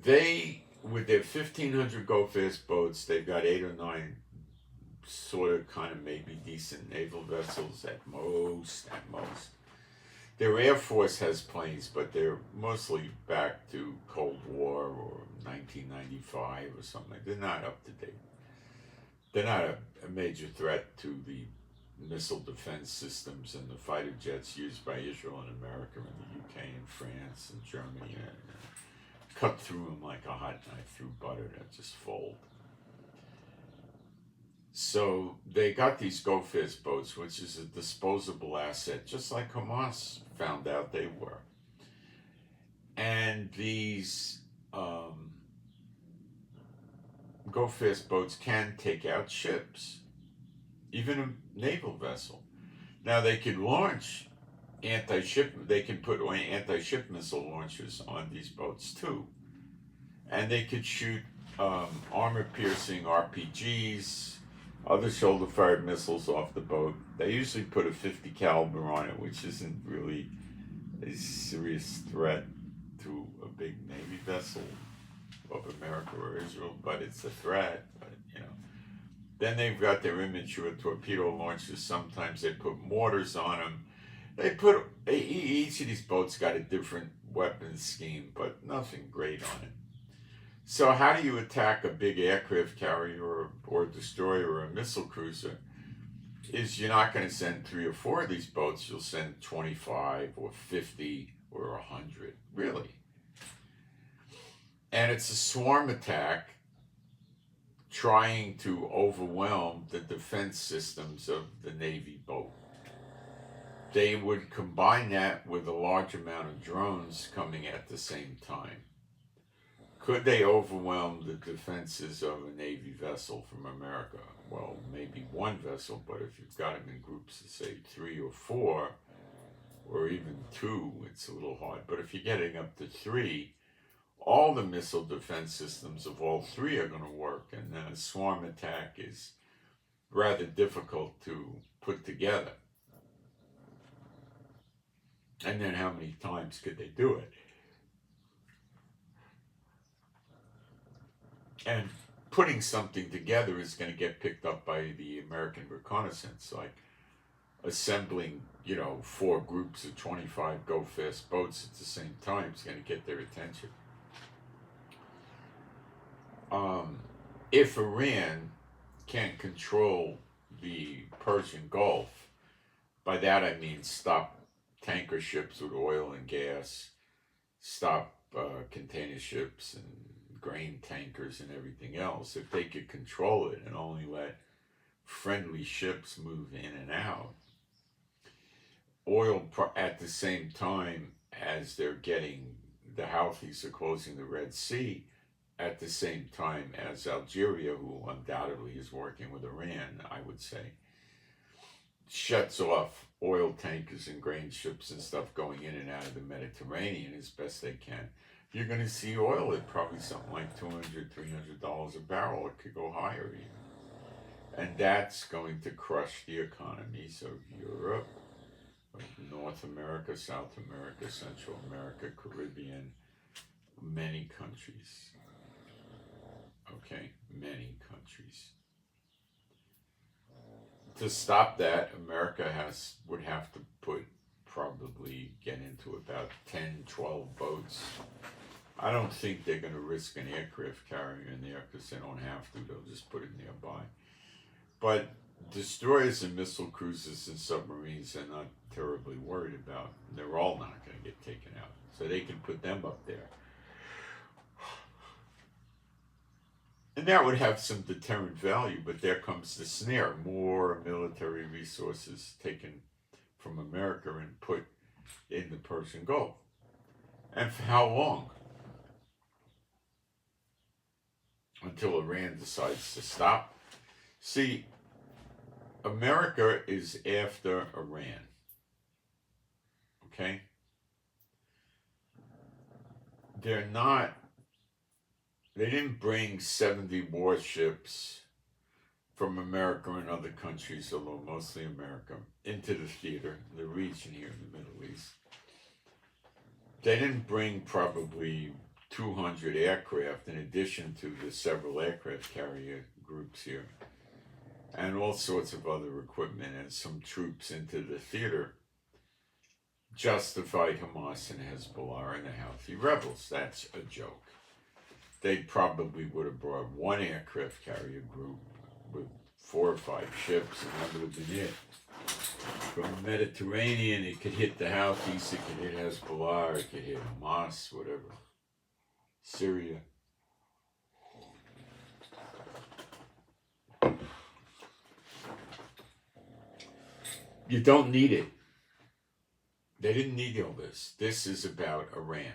They, with their 1,500 go-fast boats, they've got 8 or 9 sort of kind of maybe decent naval vessels at most. Their Air Force has planes, but they're mostly back to Cold War or 1995 or something. They're not up to date. They're not a major threat to the missile defense systems and the fighter jets used by Israel and America and the UK and France and Germany, cut through them like a hot knife through butter that just fold. So they got these go-fast boats, which is a disposable asset, just like Hamas found out they were. And these go-fast boats can take out ships, even a naval vessel. Now they could launch they can put anti-ship missile launchers on these boats too. And they could shoot armor-piercing RPGs, other shoulder-fired missiles off the boat. They usually put a .50 caliber on it, which isn't really a serious threat to a big Navy vessel of America or Israel, but it's a threat. But, then they've got their immature torpedo launchers. Sometimes they put mortars on them. Each of these boats got a different weapons scheme, but nothing great on it. So how do you attack a big aircraft carrier or destroyer or a missile cruiser? Is you're not going to send 3 or 4 of these boats. You'll send 25 or 50 or 100, really. And it's a swarm attack trying to overwhelm the defense systems of the Navy boat. They would combine that with a large amount of drones coming at the same time. Could they overwhelm the defenses of a Navy vessel from America? Well, maybe one vessel, but if you've got them in groups of, say, 3 or 4, or even 2, it's a little hard. But if you're getting up to 3, all the missile defense systems of all 3 are going to work, and then a swarm attack is rather difficult to put together. And then how many times could they do it? And putting something together is going to get picked up by the American reconnaissance, like assembling, 4 groups of 25 go-fast boats at the same time is going to get their attention. If Iran can't control the Persian Gulf, by that I mean stop tanker ships with oil and gas, stop container ships and grain tankers and everything else. If they could control it and only let friendly ships move in and out, oil at the same time as they're getting, the Houthis are closing the Red Sea, at the same time as Algeria, who undoubtedly is working with Iran, I would say, shuts off oil tankers and grain ships and stuff going in and out of the Mediterranean as best they can. You're going to see oil at probably something like $200, $300 a barrel. It could go higher even. And that's going to crush the economies of Europe, North America, South America, Central America, Caribbean, many countries. Okay, many countries. To stop that, America would have to probably get into about 10, 12 boats. I don't think they're going to risk an aircraft carrier in there because they don't have to. They'll just put it nearby. But destroyers and missile cruisers and submarines they're not terribly worried about. They're all not going to get taken out. So they can put them up there. And that would have some deterrent value, but there comes the snare. More military resources taken from America and put in the Persian Gulf. And for how long? Until Iran decides to stop. See, America is after Iran. Okay? They didn't bring 70 warships from America and other countries, although mostly America, into the theater, the region here in the Middle East. They didn't bring probably 200 aircraft in addition to the several aircraft carrier groups here, and all sorts of other equipment and some troops into the theater just to fight Hamas and Hezbollah and the Houthi rebels. That's a joke. They probably would have brought 1 aircraft carrier group with 4 or 5 ships, and that would have been it. From the Mediterranean, it could hit the Houthis, it could hit Hezbollah, it could hit Hamas, whatever. Syria. You don't need it. They didn't need all this. This is about Iran.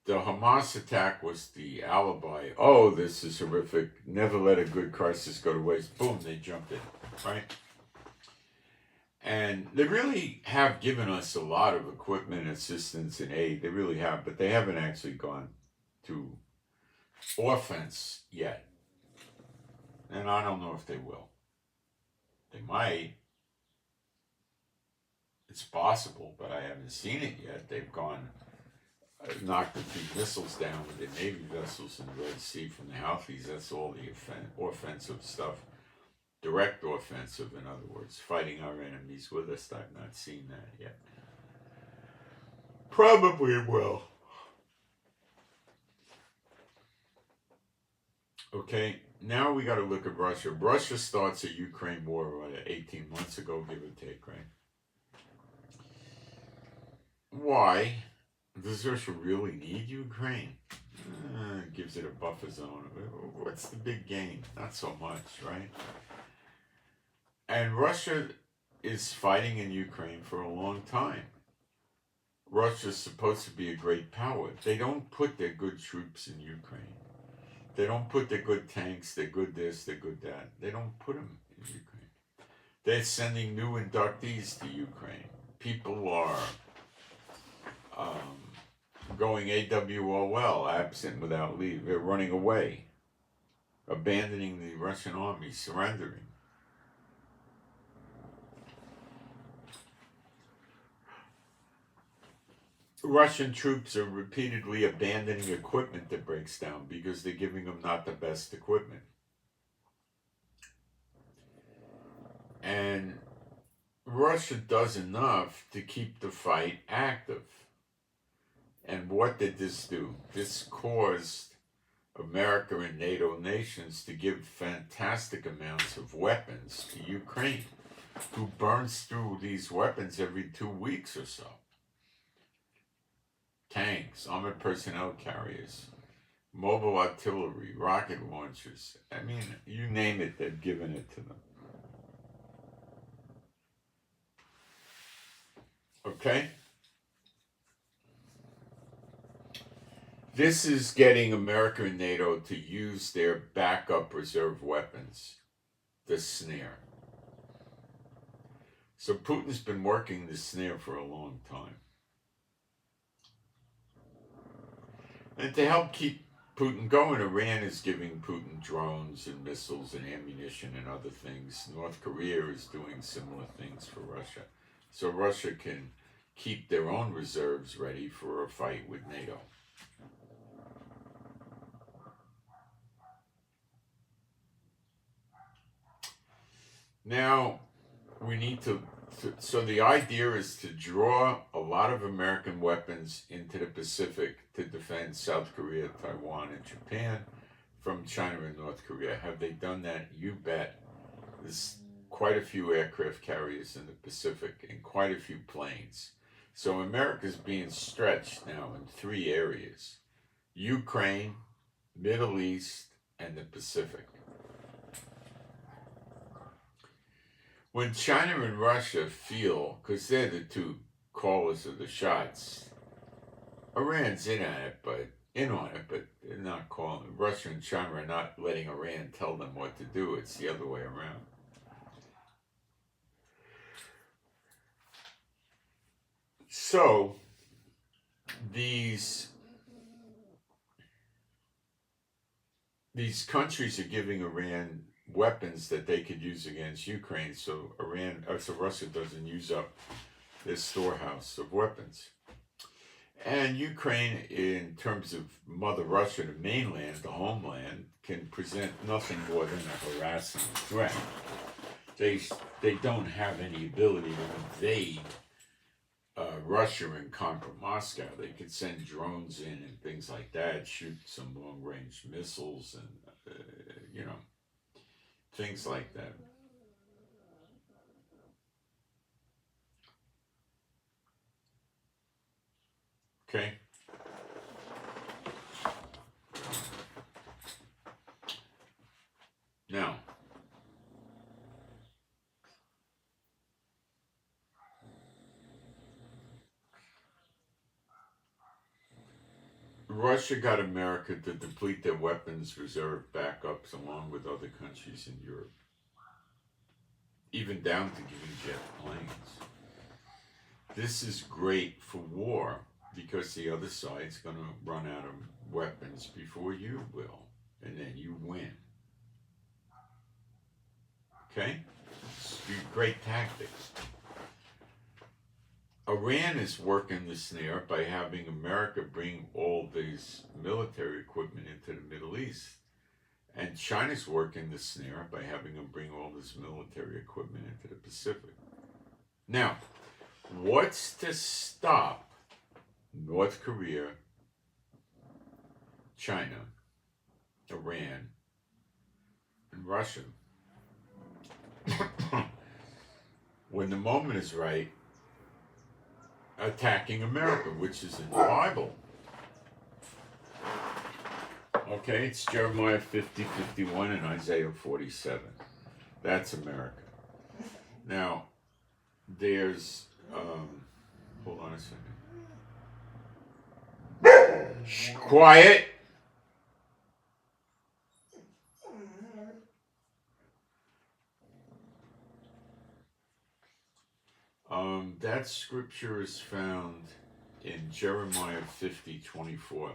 The Hamas attack was the alibi. Oh, this is horrific. Never let a good crisis go to waste. Boom, they jumped in, right? And they really have given us a lot of equipment, assistance, and aid. They really have, but they haven't actually gone to offense yet. And I don't know if they will. They might. It's possible, but I haven't seen it yet. They've gone, knocked a few missiles down with their Navy vessels in the Red Sea from the Houthis. That's all the offensive stuff. Direct offensive, in other words, fighting our enemies with us. I've not seen that yet. Probably will. Okay, now we got to look at Russia. Russia starts a Ukraine war 18 months ago, give or take, right? Why? Does Russia really need Ukraine? Gives it a buffer zone. What's the big gain? Not so much, right? And Russia is fighting in Ukraine for a long time. Russia's supposed to be a great power. They don't put their good troops in Ukraine. They don't put their good tanks, their good this, their good that. They don't put them in Ukraine. They're sending new inductees to Ukraine. People are going AWOL, absent without leave. They're running away, abandoning the Russian army, surrendering. Russian troops are repeatedly abandoning equipment that breaks down because they're giving them not the best equipment. And Russia does enough to keep the fight active. And what did this do? This caused America and NATO nations to give fantastic amounts of weapons to Ukraine, who burns through these weapons every 2 weeks or so. Tanks, armored personnel carriers, mobile artillery, rocket launchers. I mean, you name it, they've given it to them. Okay? This is getting America and NATO to use their backup reserve weapons, the snare. So Putin's been working the snare for a long time. And to help keep Putin going, Iran is giving Putin drones and missiles and ammunition and other things. North Korea is doing similar things for Russia. So Russia can keep their own reserves ready for a fight with NATO. Now, we need to, so the idea is to draw a lot of American weapons into the Pacific to defend South Korea, Taiwan, and Japan from China and North Korea. Have they done that? You bet. There's quite a few aircraft carriers in the Pacific and quite a few planes. So America's being stretched now in 3 areas: Ukraine, Middle East, and the Pacific. When China and Russia feel, because they're the 2 callers of the shots, Iran's in on it, but they're not calling. Russia and China are not letting Iran tell them what to do. It's the other way around. So these countries are giving Iran weapons that they could use against Ukraine, so Russia doesn't use up this storehouse of weapons. And Ukraine, in terms of Mother Russia, the mainland, the homeland, can present nothing more than a harassing threat. They don't have any ability to invade Russia and conquer Moscow. They could send drones in and things like that, shoot some long-range missiles and, things like that. Okay? Now, Russia got America to deplete their weapons reserve backups along with other countries in Europe, even down to giving jet planes. This is great for war because the other side's going to run out of weapons before you will, and then you win. Okay? It's great tactics. Iran is working the snare by having America bring all this military equipment into the Middle East. And China's working the snare by having them bring all this military equipment into the Pacific. Now, what's to stop North Korea, China, Iran, and Russia, when the moment is right, attacking America, which is in the Bible? Okay, it's Jeremiah 50, 51, and Isaiah 47. That's America. Now, there's, hold on a second. Shh, quiet! That scripture is found in Jeremiah 50, 24.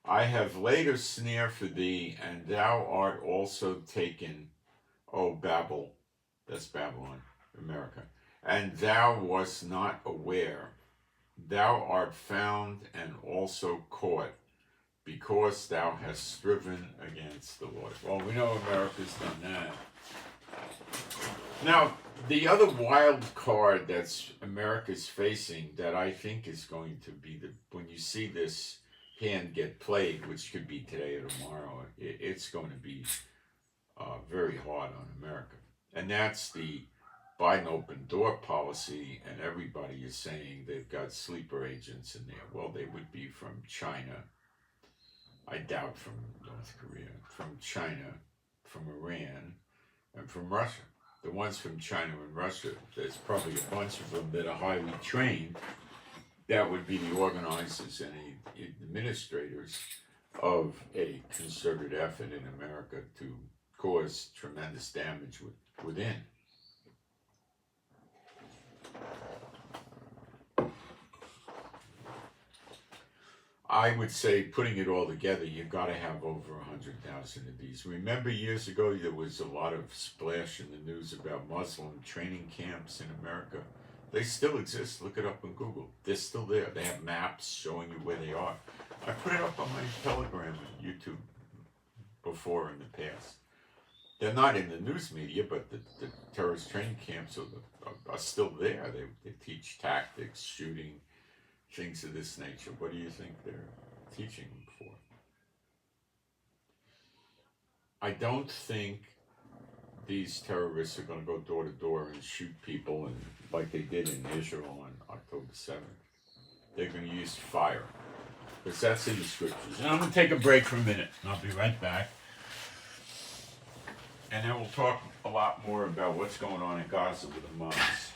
I have laid a snare for thee, and thou art also taken, O Babel, that's Babylon, America, and thou wast not aware. Thou art found and also caught, because thou hast striven against the Lord. Well, we know America's done that. Now, the other wild card that's America's facing that I think is going to be when you see this hand get played, which could be today or tomorrow, it's going to be very hard on America. And that's the Biden open door policy, and everybody is saying they've got sleeper agents in there. Well, they would be from China. I doubt from North Korea. From China, from Iran, and from Russia. The ones from China and Russia, there's probably a bunch of them that are highly trained. That would be the organizers and administrators of a concerted effort in America to cause tremendous damage within. I would say, putting it all together, you've got to have over 100,000 of these. Remember years ago, there was a lot of splash in the news about Muslim training camps in America. They still exist. Look it up on Google. They're still there. They have maps showing you where they are. I put it up on my Telegram and YouTube before in the past. They're not in the news media, but the terrorist training camps are still there. They teach tactics, shooting, things of this nature. What do you think they're teaching them for? I don't think these terrorists are going to go door to door and shoot people like they did in Israel on October 7th. They're going to use fire, because that's in the scriptures. And I'm going to take a break for a minute, and I'll be right back. And then we'll talk a lot more about what's going on in Gaza with Hamas.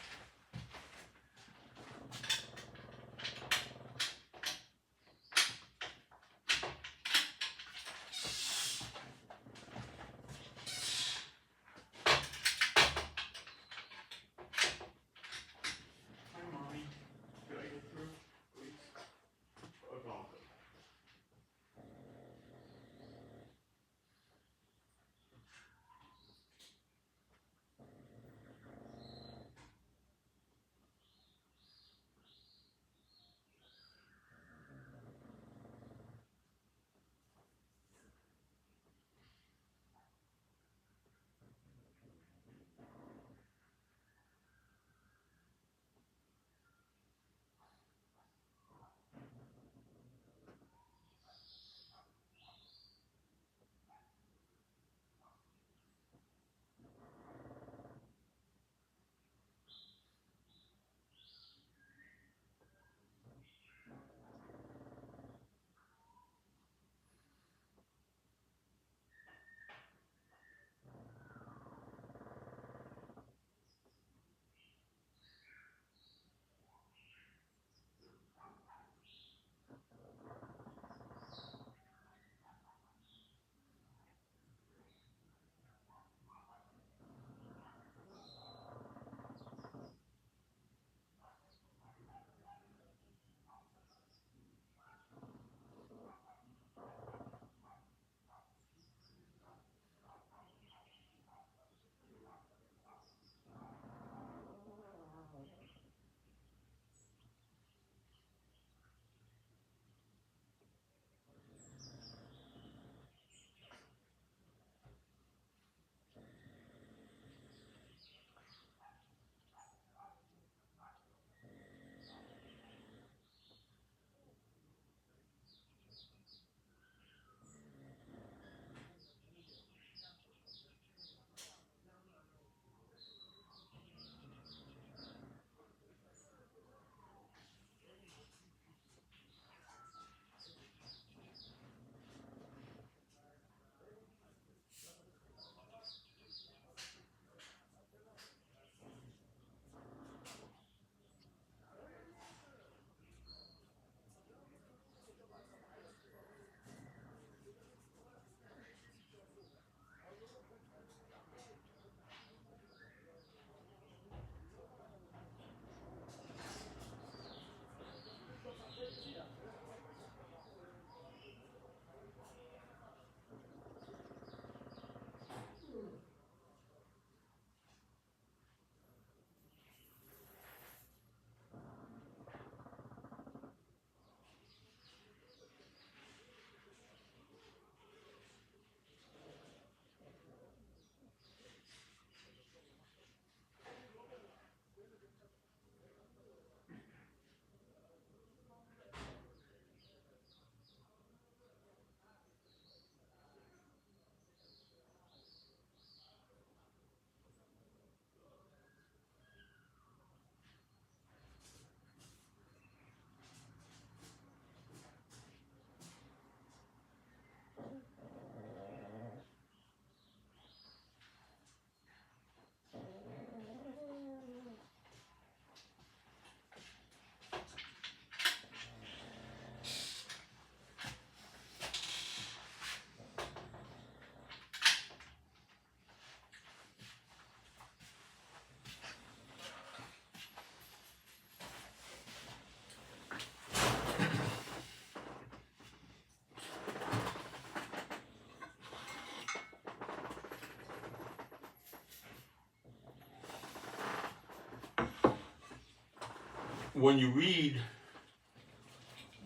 when you read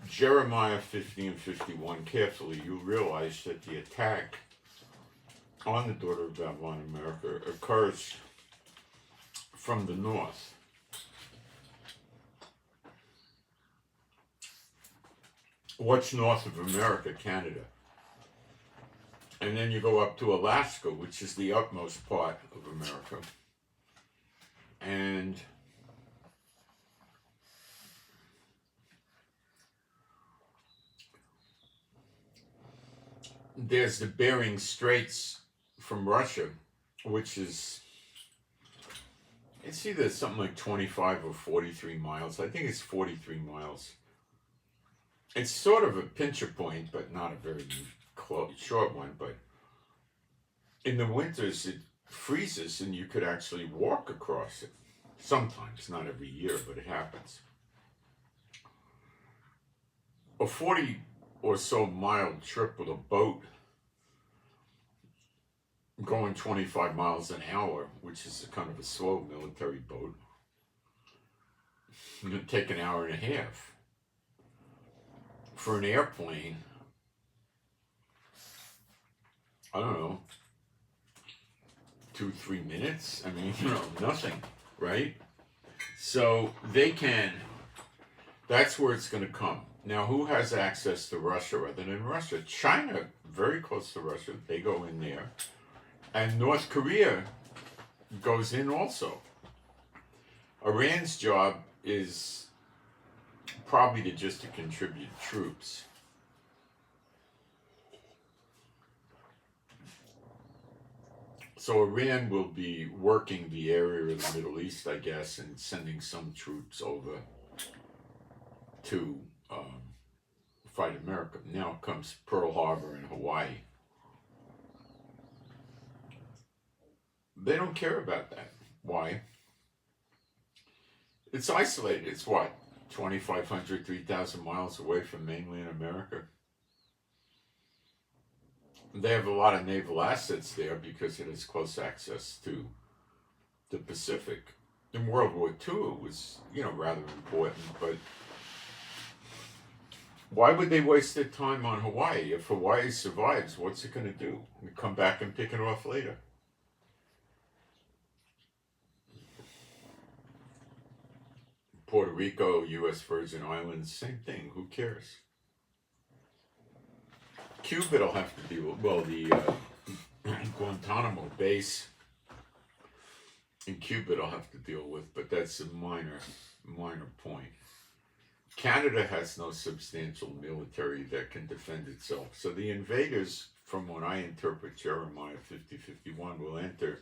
Jeremiah 50 and 51 carefully, you'll realize that the attack on the daughter of Babylon, America, occurs from the north. What's north of America? Canada. And then you go up to Alaska, which is the utmost part of America. And there's the Bering Straits from Russia, which is, it's either something like 25 or 43 miles. I think it's 43 miles. It's sort of a pincher point, but not a very short one. But in the winters, it freezes and you could actually walk across it. Sometimes, not every year, but it happens. A 40 or so mile trip with a boat going 25 miles an hour, which is a kind of a slow military boat, it would take an hour and a half. For an airplane, I don't know, 2-3 minutes. I mean, nothing, right? So they can, that's where it's going to come. Now, who has access to Russia other than Russia? China, very close to Russia, they go in there. And North Korea goes in also. Iran's job is probably to contribute troops. So Iran will be working the area of the Middle East, I guess, and sending some troops over to fight America. Now comes Pearl Harbor and Hawaii. They don't care about that. Why? It's isolated. It's what? 2,500, 3,000 miles away from mainland America. They have a lot of naval assets there because it has close access to the Pacific. In World War II, it was, rather important, but why would they waste their time on Hawaii? If Hawaii survives, what's it going to do? Come back and pick it off later. Puerto Rico, U.S. Virgin Islands, same thing. Who cares? Cuba will have to deal with, well, the Guantanamo base in Cuba will have to deal with, but that's a minor point. Canada has no substantial military that can defend itself. So the invaders, from what I interpret Jeremiah 50:51, will enter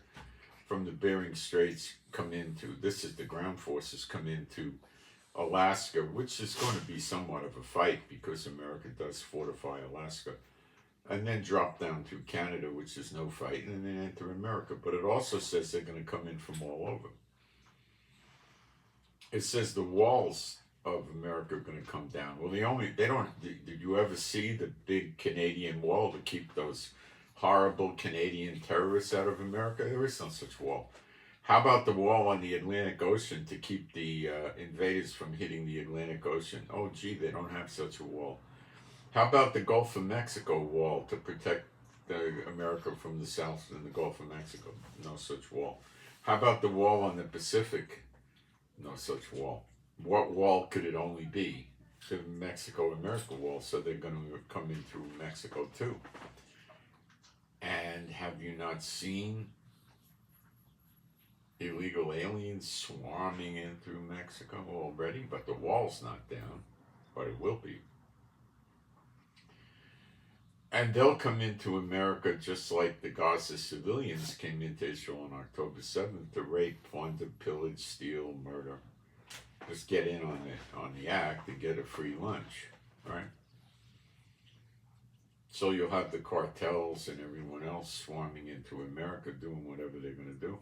from the Bering Straits, come into, this is the ground forces, come into Alaska, which is going to be somewhat of a fight because America does fortify Alaska, and then drop down to Canada, which is no fight, and then enter America. But it also says they're going to come in from all over. It says the walls of America are going to come down. Well, did you ever see the big Canadian wall to keep those horrible Canadian terrorists out of America? There is no such wall. How about the wall on the Atlantic Ocean to keep the invaders from hitting the Atlantic Ocean? Oh, gee, they don't have such a wall. How about the Gulf of Mexico wall to protect America from the south in the Gulf of Mexico? No such wall. How about the wall on the Pacific? No such wall. What wall could it only be? The Mexico-America wall, so they're going to come in through Mexico too. And have you not seen illegal aliens swarming in through Mexico already? But the wall's not down, but it will be. And they'll come into America just like the Gaza civilians came into Israel on October 7th to rape, plunder, pillage, steal, murder. Just get in on the act and get a free lunch, right? So you'll have the cartels and everyone else swarming into America doing whatever they're going to do.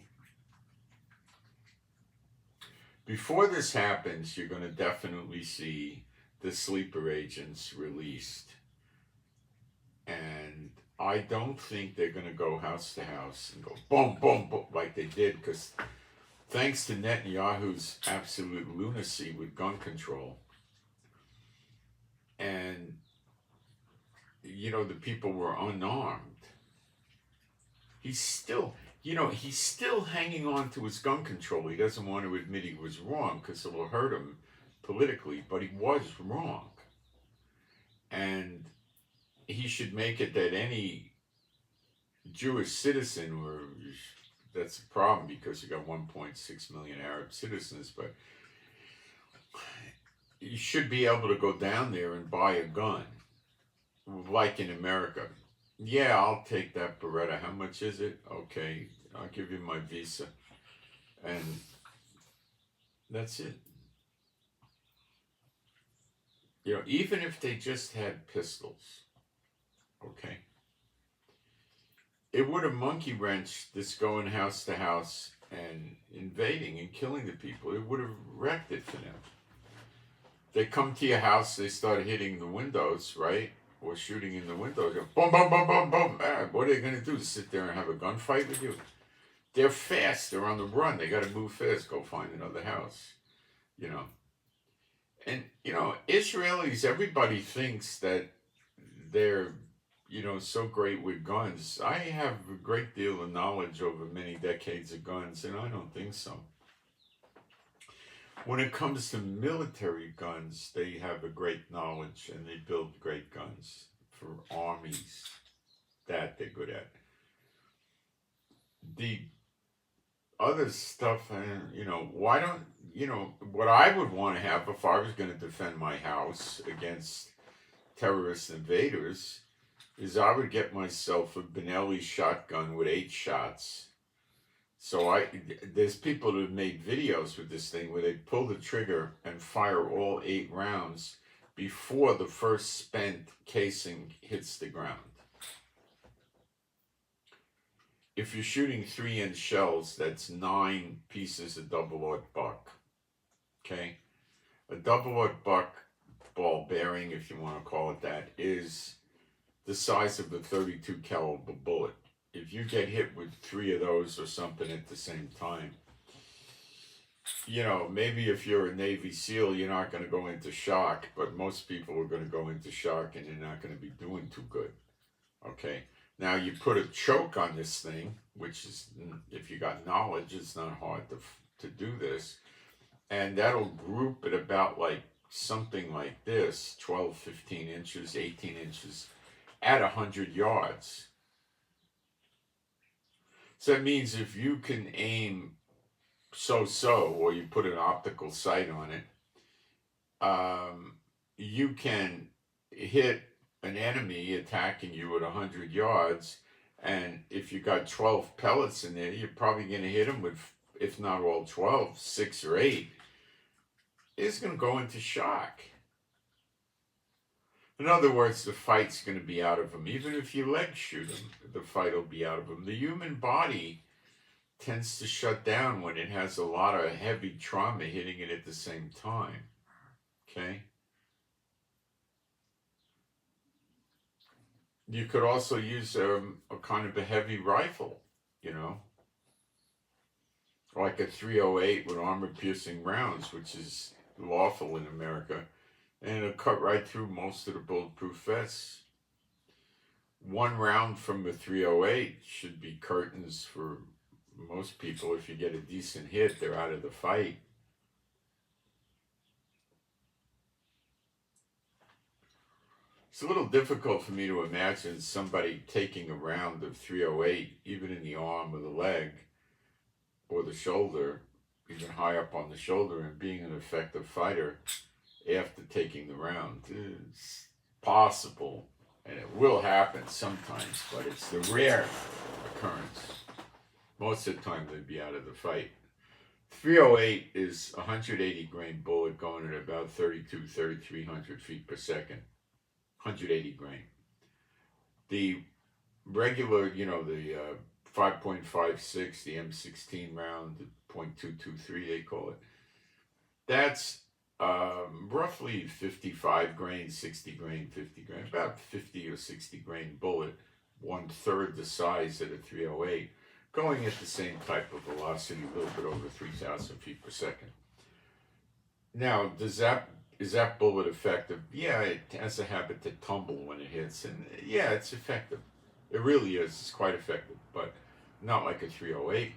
Before this happens, you're going to definitely see the sleeper agents released. And I don't think they're going to go house to house and go boom, boom, boom, like they did, because thanks to Netanyahu's absolute lunacy with gun control, and the people were unarmed. He's still, he's still hanging on to his gun control. He doesn't want to admit he was wrong because it will hurt him politically, but he was wrong. And he should make it that any Jewish citizen, or that's a problem because you got 1.6 million Arab citizens, but you should be able to go down there and buy a gun, like in America. Yeah, I'll take that Beretta. How much is it? Okay, I'll give you my Visa. And that's it. Even if they just had pistols, okay, it would have monkey wrenched this going house to house and invading and killing the people. It would have wrecked it for them. They come to your house, they start hitting the windows, right? Or shooting in the windows. Boom, boom, boom, boom, boom. What are they going to do? Sit there and have a gunfight with you? They're fast. They're on the run. They got to move fast. Go find another house. And, Israelis, everybody thinks that they're, so great with guns. I have a great deal of knowledge over many decades of guns, and I don't think so. When it comes to military guns, they have a great knowledge and they build great guns for armies. That they're good at. The other stuff, why don't, what I would want to have if I was going to defend my house against terrorist invaders is I would get myself a Benelli shotgun with 8 shots. So there's people who have made videos with this thing where they pull the trigger and fire all 8 rounds before the first spent casing hits the ground. If you're shooting 3-inch shells, that's 9 pieces of double-aught buck. Okay? A double-aught buck ball bearing, if you want to call it that, is the size of a 32 caliber bullet. If you get hit with 3 of those or something at the same time, maybe if you're a Navy SEAL, you're not going to go into shock, but most people are going to go into shock and they're not going to be doing too good. Okay? Now, you put a choke on this thing, which is, if you got knowledge, it's not hard to do this, and that'll group at about like something like this, 12, 15 inches, 18 inches, at 100 yards. So that means if you can aim so-so, or you put an optical sight on it, you can hit an enemy attacking you at 100 yards, and if you got 12 pellets in there, you're probably going to hit him with, if not all 12, 6 or 8. It's going to go into shock. In other words, the fight's going to be out of him. Even if you leg shoot him, the fight will be out of him. The human body tends to shut down when it has a lot of heavy trauma hitting it at the same time. Okay? You could also use a kind of a heavy rifle, like a 308 with armor-piercing rounds, which is lawful in America. And it'll cut right through most of the bulletproof vests. 1 round from a 308 should be curtains for most people. If you get a decent hit, they're out of the fight. It's a little difficult for me to imagine somebody taking a round of 308, even in the arm or the leg or the shoulder, even high up on the shoulder, and being an effective fighter after taking the round. It's possible, and it will happen sometimes, but it's the rare occurrence. Most of the time, they'd be out of the fight. 308 is a 180 grain bullet going at about 3,300 feet per second. 180 grain. The regular, the 5.56, the M16 round, the .223 they call it, that's roughly 55 grain, 60 grain, 50 grain, about 50 or 60 grain bullet, 1/3 the size of the 308. going at the same type of velocity, a little bit over 3,000 feet per second. Now, is that bullet effective? Yeah, it has a habit to tumble when it hits, and yeah, it's effective. It really is. It's quite effective, but not like a 308.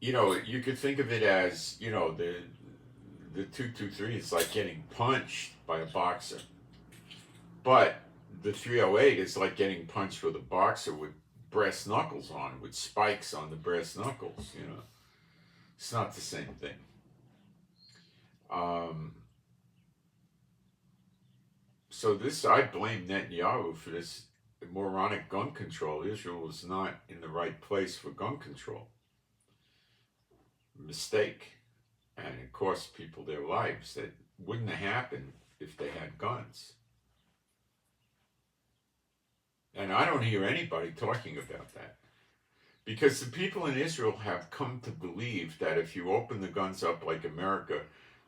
You could think of it as, the 223 is like getting punched by a boxer, but the 308 is like getting punched with a boxer with brass knuckles on, with spikes on the brass knuckles. It's not the same thing. So I blame Netanyahu for this moronic gun control. Israel was not in the right place for gun control. Mistake. And it cost people their lives. That wouldn't have happened if they had guns. And I don't hear anybody talking about that. Because the people in Israel have come to believe that if you open the guns up like America,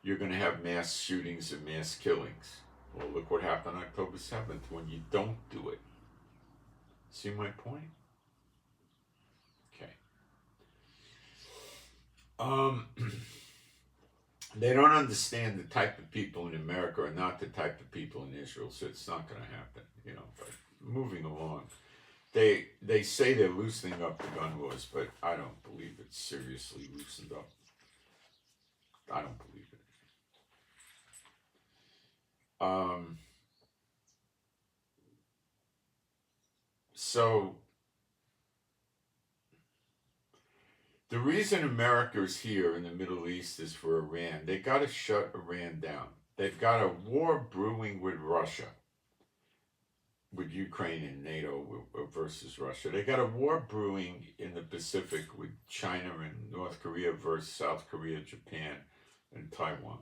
you're going to have mass shootings and mass killings. Well, look what happened on October 7th when you don't do it. See my point? Okay. They don't understand the type of people in America are not the type of people in Israel, so it's not going to happen, but moving along. They say they're loosening up the gun laws, but I don't believe it's seriously loosened up. I don't believe it. So the reason America's here in the Middle East is for Iran. They got to shut Iran down. They've got a war brewing with Russia, with Ukraine and NATO versus Russia. They got a war brewing in the Pacific with China and North Korea versus South Korea, Japan, and Taiwan,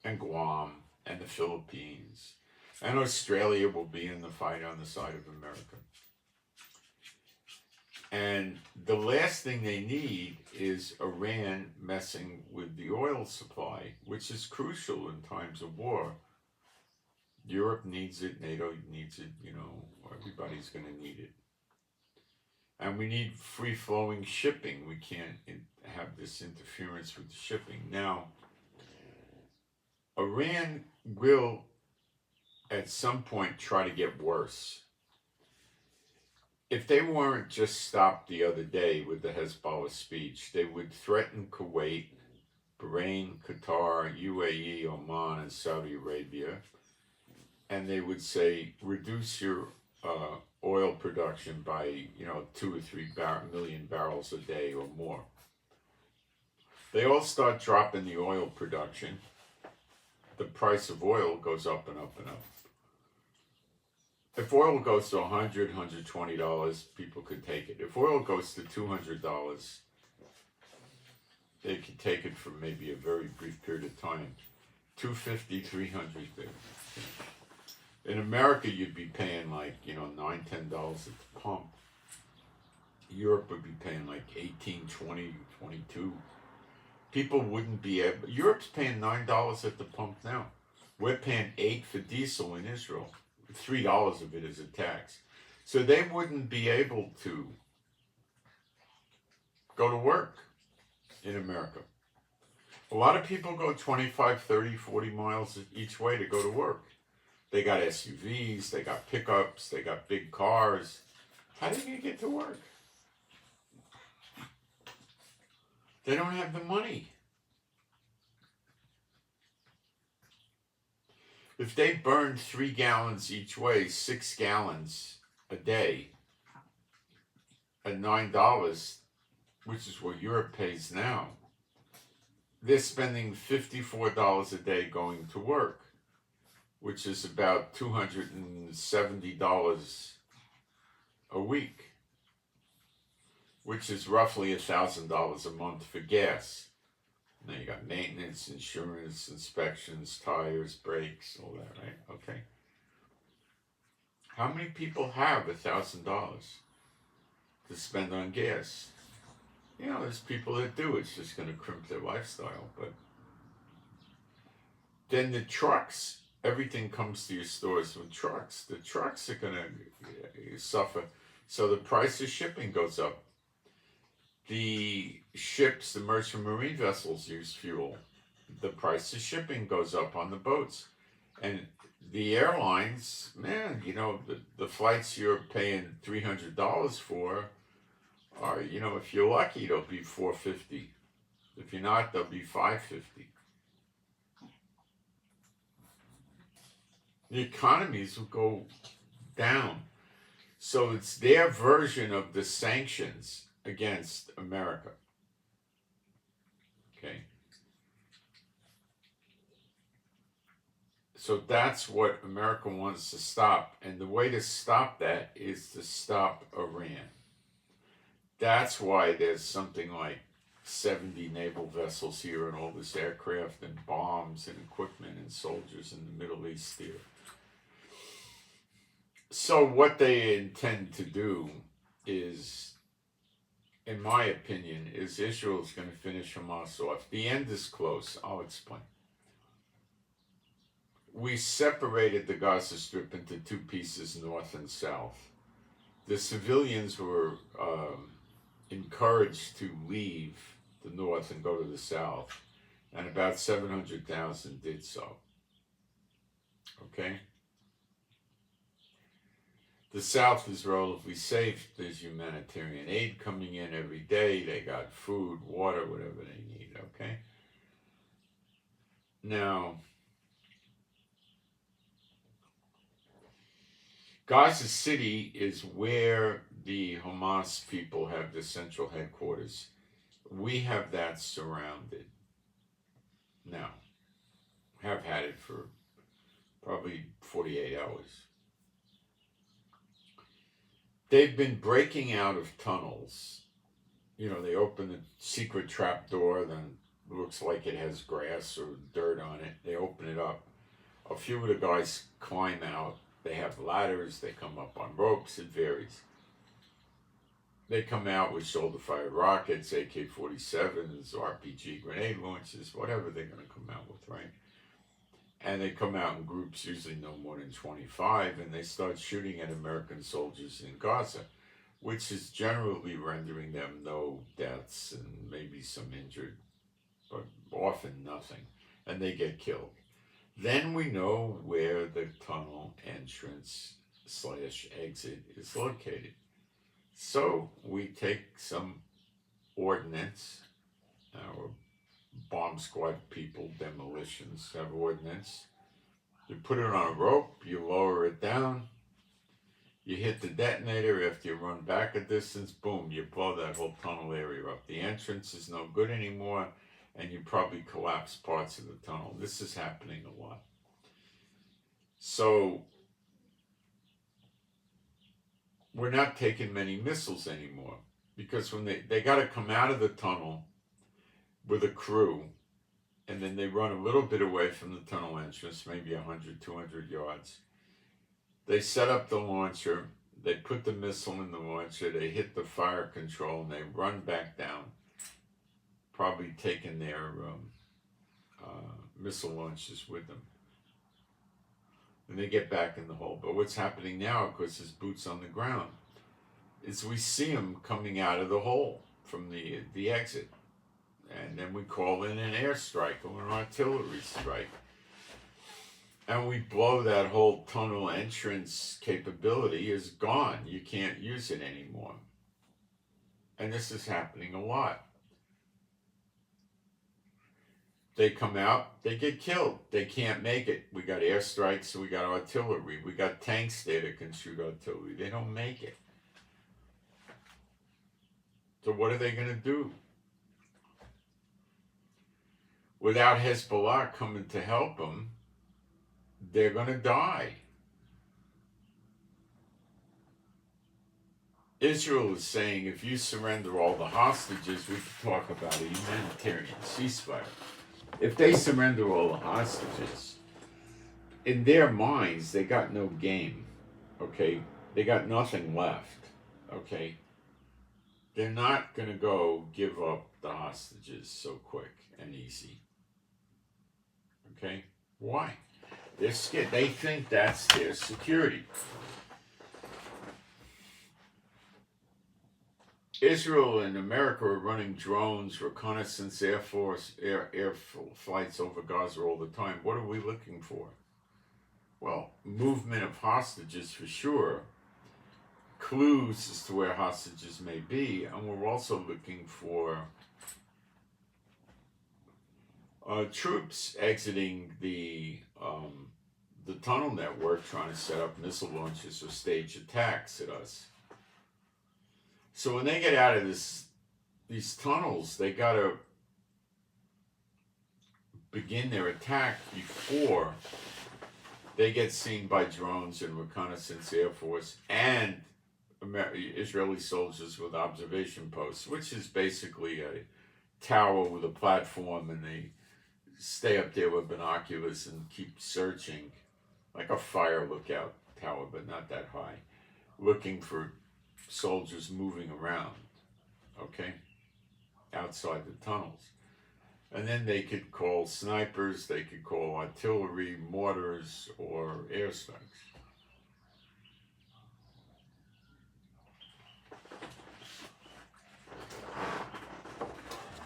and Guam, and the Philippines. And Australia will be in the fight on the side of America. And the last thing they need is Iran messing with the oil supply, which is crucial in times of war. Europe needs it, NATO needs it, everybody's going to need it. And we need free-flowing shipping. We can't have this interference with shipping. Now, Iran will, at some point, try to get worse. If they weren't just stopped the other day with the Hezbollah speech, they would threaten Kuwait, Bahrain, Qatar, UAE, Oman, and Saudi Arabia. And they would say, reduce your oil production by, 2 or 3 million barrels a day or more. They all start dropping the oil production. The price of oil goes up and up and up. If oil goes to $100, $120, people could take it. If oil goes to $200, they could take it for maybe a very brief period of time. $250, $300. In America, you'd be paying like, $9, $10 at the pump. Europe would be paying like 18, 20, 22. People wouldn't be able. Europe's paying $9 at the pump now. We're paying $8 for diesel in Israel. $3 of it is a tax. So they wouldn't be able to go to work in America. A lot of people go 25, 30, 40 miles each way to go to work. They got SUVs, they got pickups, they got big cars. How are they going to get to work? They don't have the money. If they burned 3 gallons each way, 6 gallons a day at $9, which is what Europe pays now, they're spending $54 a day going to work, which is about $270 a week, which is roughly $1,000 a month for gas. Now you got maintenance, insurance, inspections, tires, brakes, all that, right? Okay. How many people have $1,000 to spend on gas? There's people that do. It's just going to crimp their lifestyle. But then the trucks, everything comes to your stores with trucks. The trucks are going to suffer So the price of shipping goes up. The ships, the merchant marine vessels use fuel. The price of shipping goes up on the boats. And the airlines, man, the flights you're paying $300 for are, if you're lucky, they'll be $450. If you're not, they'll be $550. The economies will go down. So it's their version of the sanctions against America. Okay. So that's what America wants to stop. And the way to stop that is to stop Iran. That's why there's something like 70 naval vessels here and all this aircraft and bombs and equipment and soldiers in the Middle East here. So what they intend to do is, in my opinion, is Israel's going to finish Hamas off. The end is close. I'll explain. We separated the Gaza Strip into two pieces, north and south. The civilians were encouraged to leave the north and go to the south, and about 700,000 did so. Okay? The south is relatively safe. There's humanitarian aid coming in every day. They got food, water, whatever they need, okay? Now, Gaza City is where the Hamas people have the central headquarters. We have that surrounded now. Have had it for probably 48 hours. They've been breaking out of tunnels. They open a secret trap door, then it looks like it has grass or dirt on it. They open it up. A few of the guys climb out. They have ladders. They come up on ropes. It varies. They come out with shoulder-fired rockets, AK-47s, RPG grenade launchers, whatever they're going to come out with, right? And they come out in groups, usually no more than 25, and they start shooting at American soldiers in Gaza, which is generally rendering them no deaths and maybe some injured, but often nothing, and they get killed. Then we know where the tunnel entrance/exit is located. So we take some ordnance, or bomb squad people, demolitions have ordnance. You put it on a rope, you lower it down, you hit the detonator. After you run back a distance, boom, you blow that whole tunnel area up. The entrance is no good anymore, and you probably collapse parts of the tunnel. This is happening a lot. So we're not taking many missiles anymore, because when they got to come out of the tunnel with a crew, and then they run a little bit away from the tunnel entrance, maybe 100, 200 yards. They set up the launcher, they put the missile in the launcher, they hit the fire control, and they run back down, probably taking their missile launchers with them. And they get back in the hole. But what's happening now, of course, is boots on the ground, is we see them coming out of the hole from the exit. And then we call in an airstrike or an artillery strike. And we blow that whole tunnel entrance capability is gone. You can't use it anymore. And this is happening a lot. They come out, they get killed. They can't make it. We got airstrikes, we got artillery, we got tanks there that can shoot artillery. They don't make it. So what are they going to do? Without Hezbollah coming to help them, they're going to die. Israel is saying, if you surrender all the hostages, we can talk about a humanitarian ceasefire. If they surrender all the hostages, in their minds, they got no game, okay? They got nothing left, okay? They're not going to go give up the hostages so quick and easy, okay? Why? They're scared. They think that's their security. Israel and America are running drones, reconnaissance, air flights over Gaza all the time. What are we looking for? Well, movement of hostages for sure, clues as to where hostages may be, and we're also looking for troops exiting the tunnel network, trying to set up missile launches or stage attacks at us. So when they get out of these tunnels, they got to begin their attack before they get seen by drones and reconnaissance air force and Israeli soldiers with observation posts, which is basically a tower with a platform, and they stay up there with binoculars and keep searching, like a fire lookout tower, but not that high, looking for soldiers moving around, okay, outside the tunnels. And then they could call snipers, they could call artillery, mortars, or airstrikes.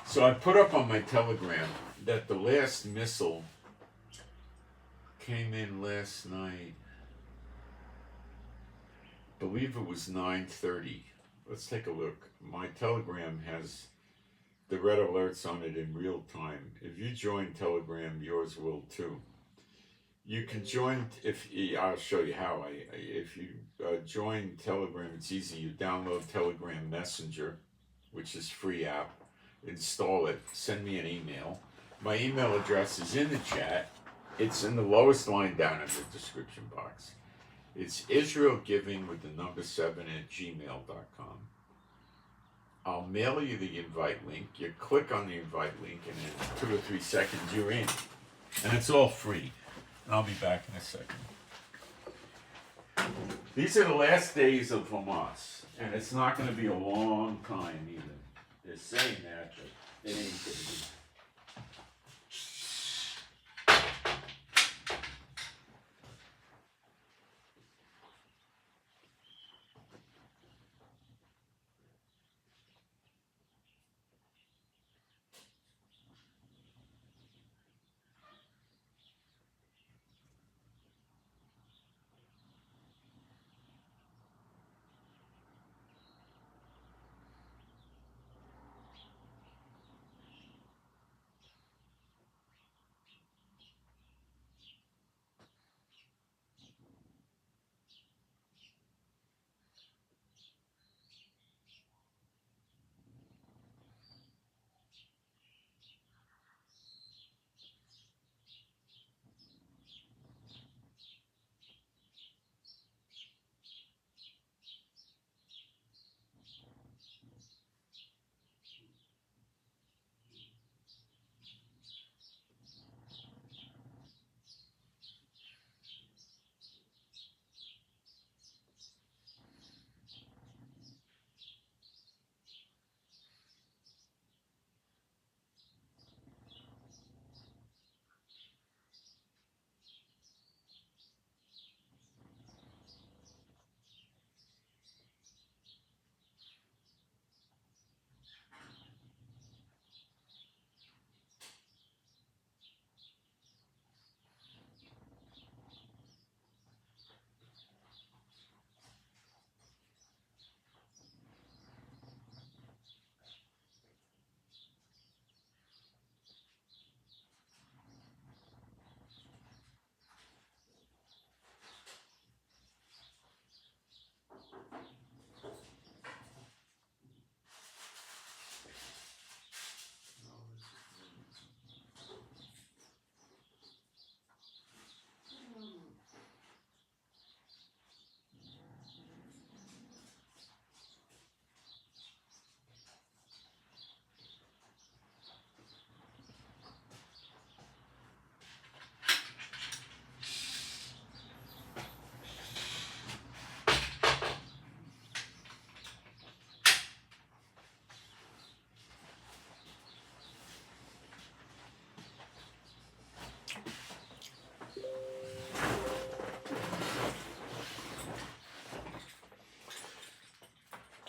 So I put up on my Telegram that the last missile came in last night. I believe it was 9:30. Let's take a look. My Telegram has the red alerts on it in real time. If you join Telegram, yours will too. You can join, I'll show you how. If you join Telegram, it's easy. You download Telegram Messenger, which is free app. Install it. Send me an email. My email address is in the chat. It's in the lowest line down in the description box. It's israelgiving with the number 7@gmail.com. I'll mail you the invite link. You click on the invite link, and in 2 or 3 seconds, you're in. And it's all free. And I'll be back in a second. These are the last days of Hamas, and it's not going to be a long time either. They're saying that, but it ain't going to be.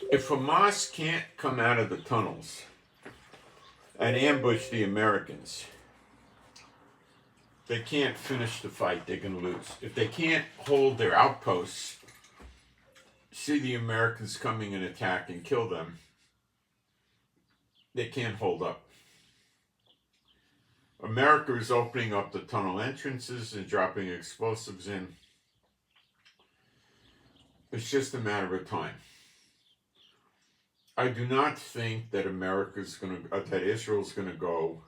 If Hamas can't come out of the tunnels and ambush the Americans, they can't finish the fight. They're going to lose. If they can't hold their outposts, see the Americans coming and attack and kill them, they can't hold up. America is opening up the tunnel entrances and dropping explosives in. It's just a matter of time. I do not think that that Israel's going to go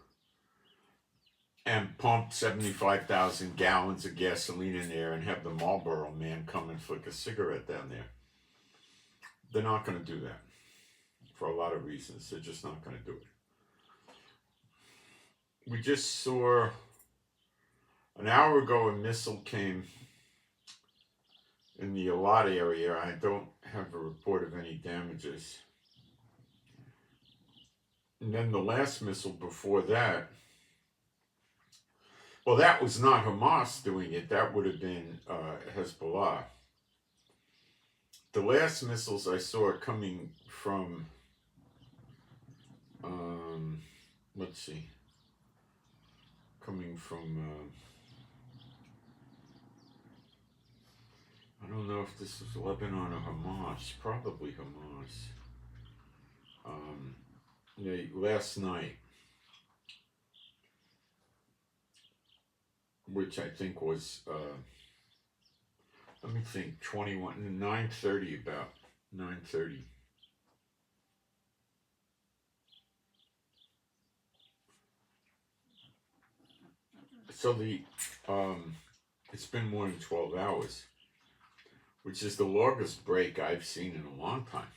and pump 75,000 gallons of gasoline in there and have the Marlboro man come and flick a cigarette down there. They're not going to do that for a lot of reasons. They're just not going to do it. We just saw an hour ago a missile came in the Eilat area. I don't have a report of any damages. And then the last missile before that, well, that was not Hamas doing it. That would have been Hezbollah. The last missiles I saw coming from, I don't know if this was Lebanon or Hamas, probably Hamas. Last night, which I think was, 9:30, about 9:30. So it's been more than 12 hours, which is the longest break I've seen in a long time.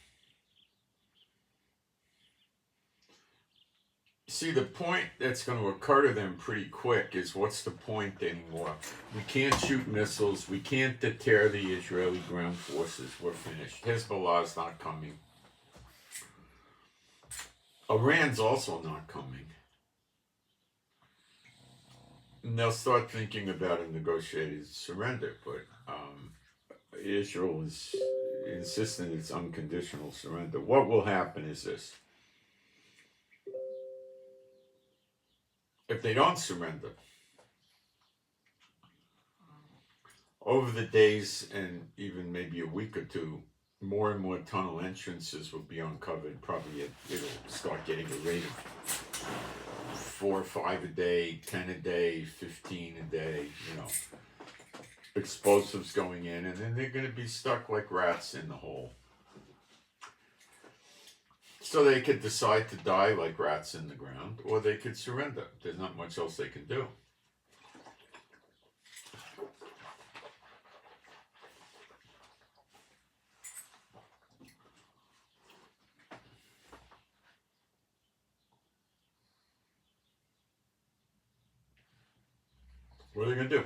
See, the point that's going to occur to them pretty quick is, what's the point anymore? We can't shoot missiles. We can't deter the Israeli ground forces. We're finished. Hezbollah's not coming. Iran's also not coming. And they'll start thinking about a negotiated surrender, but Israel is insisting it's unconditional surrender. What will happen is this. If they don't surrender, over the days and even maybe a week or two, more and more tunnel entrances will be uncovered. Probably it'll start getting a rate of 4 or 5 a day, 10 a day, 15 a day, explosives going in, and then they're going to be stuck like rats in the hole. So they could decide to die like rats in the ground, or they could surrender. There's not much else they can do. What are they going to do?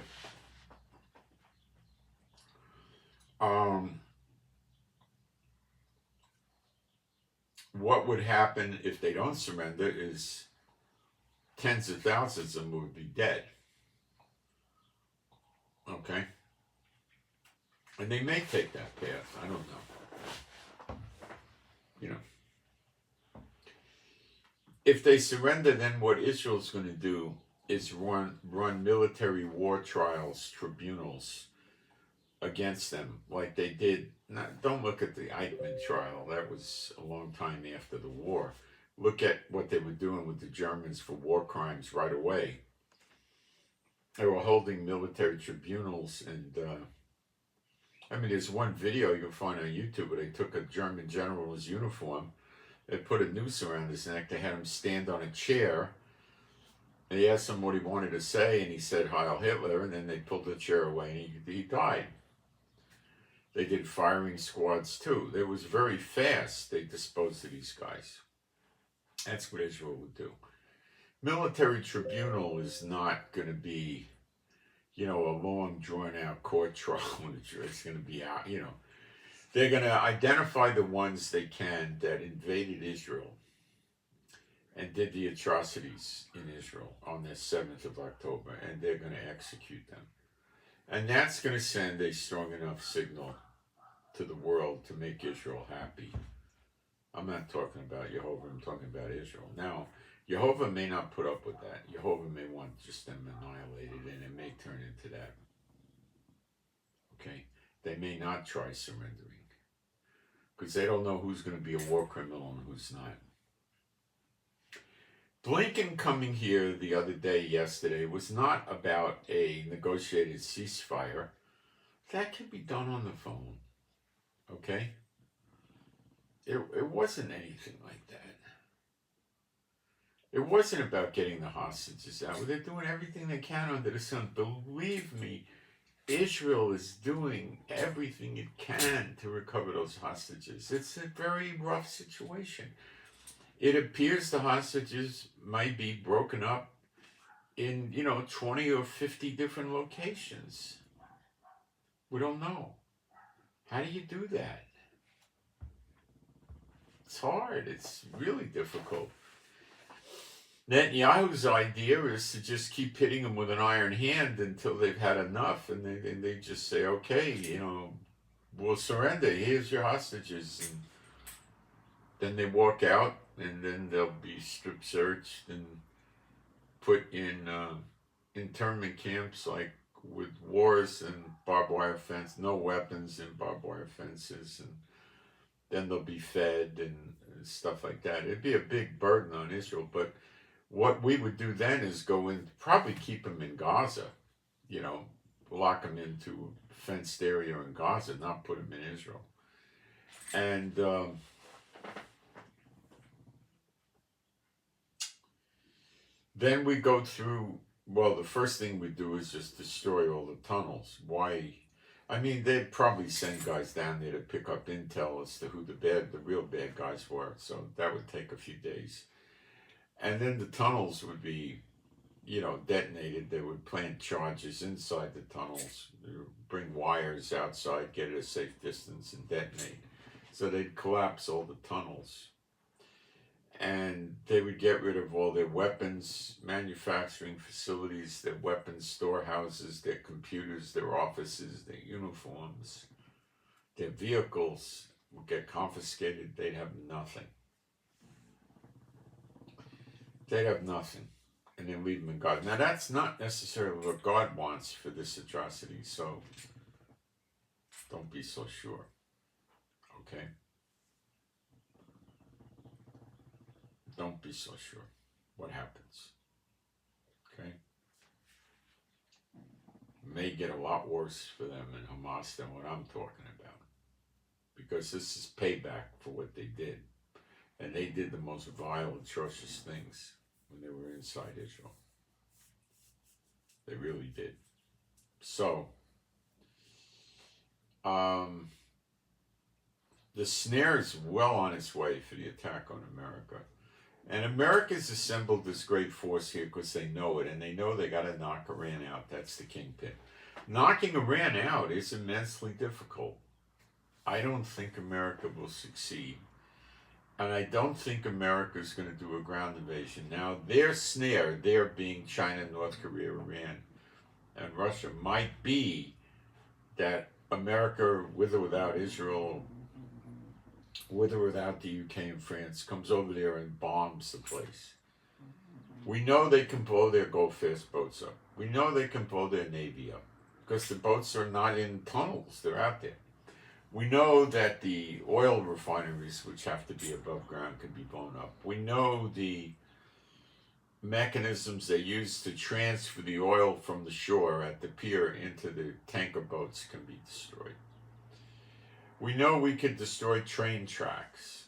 What would happen if they don't surrender is tens of thousands of them would be dead. Okay? And they may take that path. I don't know. If they surrender, then what Israel's going to do is run military war trials, tribunals against them, like they did. Don't look at the Eichmann trial. That was a long time after the war. Look at what they were doing with the Germans for war crimes right away. They were holding military tribunals, and there's one video you can find on YouTube where they took a German general's uniform, they put a noose around his neck, they had him stand on a chair, and they asked him what he wanted to say, and he said Heil Hitler, and then they pulled the chair away, and he died. They did firing squads too. It was very fast. They disposed of these guys. That's what Israel would do. Military tribunal is not going to be, a long drawn-out court trial. It's going to be out, They're going to identify the ones they can that invaded Israel and did the atrocities in Israel on the 7th of October, and they're going to execute them. And that's going to send a strong enough signal to the world to make Israel happy I'm not talking about Jehovah, I'm talking about Israel. Now, Jehovah may not put up with that. Jehovah may want just them annihilated, and it may turn into that. Okay? They may not try surrendering, because they don't know who's going to be a war criminal and who's not. Blinken coming here the other day, yesterday, was not about a negotiated ceasefire. That can be done on the phone. Okay? It wasn't anything like that. It wasn't about getting the hostages out. They're doing everything they can under the sun. Believe me, Israel is doing everything it can to recover those hostages. It's a very rough situation. It appears the hostages might be broken up in, 20 or 50 different locations. We don't know. How do you do that? It's hard. It's really difficult. Netanyahu's idea is to just keep hitting them with an iron hand until they've had enough, and they just say, okay, we'll surrender. Here's your hostages. And then they walk out, and then they'll be strip searched and put in internment camps, like with wars and barbed wire fence, no weapons and barbed wire fences, and then they'll be fed and stuff like that. It'd be a big burden on Israel, but what we would do then is go in, probably keep them in Gaza, lock them into a fenced area in Gaza, not put them in Israel. And then we go through, the first thing we do is just destroy all the tunnels. Why? I mean, they'd probably send guys down there to pick up intel as to who the real bad guys were, so that would take a few days. And then the tunnels would be, detonated. They would plant charges inside the tunnels, bring wires outside, get at a safe distance, and detonate. So they'd collapse all the tunnels. And they would get rid of all their weapons, manufacturing facilities, their weapons storehouses, their computers, their offices, their uniforms, their vehicles would get confiscated. They'd have nothing. They'd have nothing, and then leave them in God. Now, that's not necessarily what God wants for this atrocity, so don't be so sure, okay? Don't be so sure what happens, okay? It may get a lot worse for them in Hamas than what I'm talking about, because this is payback for what they did. And they did the most vile, atrocious things when they were inside Israel. They really did. So, the snare is well on its way for the attack on America. And America's assembled this great force here because they know it, and they know they got to knock Iran out. That's the kingpin. Knocking Iran out is immensely difficult. I don't think America will succeed. And I don't think America's going to do a ground invasion. Now, their snare, there being China, North Korea, Iran, and Russia, might be that America, with or without Israel, with or without the UK and France, comes over there and bombs the place. We know they can blow their go-fast boats up. We know they can blow their Navy up, because the boats are not in tunnels. They're out there. We know that the oil refineries, which have to be above ground, can be blown up. We know the mechanisms they use to transfer the oil from the shore at the pier into the tanker boats can be destroyed. We know we can destroy train tracks,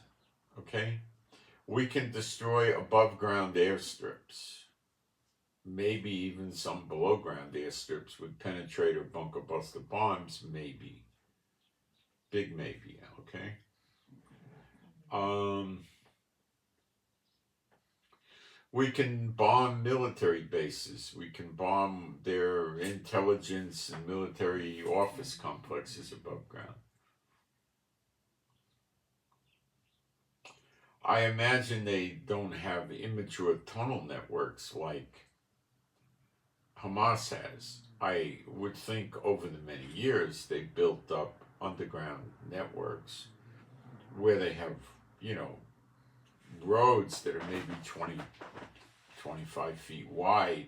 okay? We can destroy above ground airstrips. Maybe even some below ground airstrips with penetrator bunker buster bombs, maybe. Big maybe, okay? We can bomb military bases. We can bomb their intelligence and military office complexes above ground. I imagine they don't have immature tunnel networks like Hamas has. I would think over the many years they built up underground networks where they have you know, roads that are maybe 20, 25 feet wide,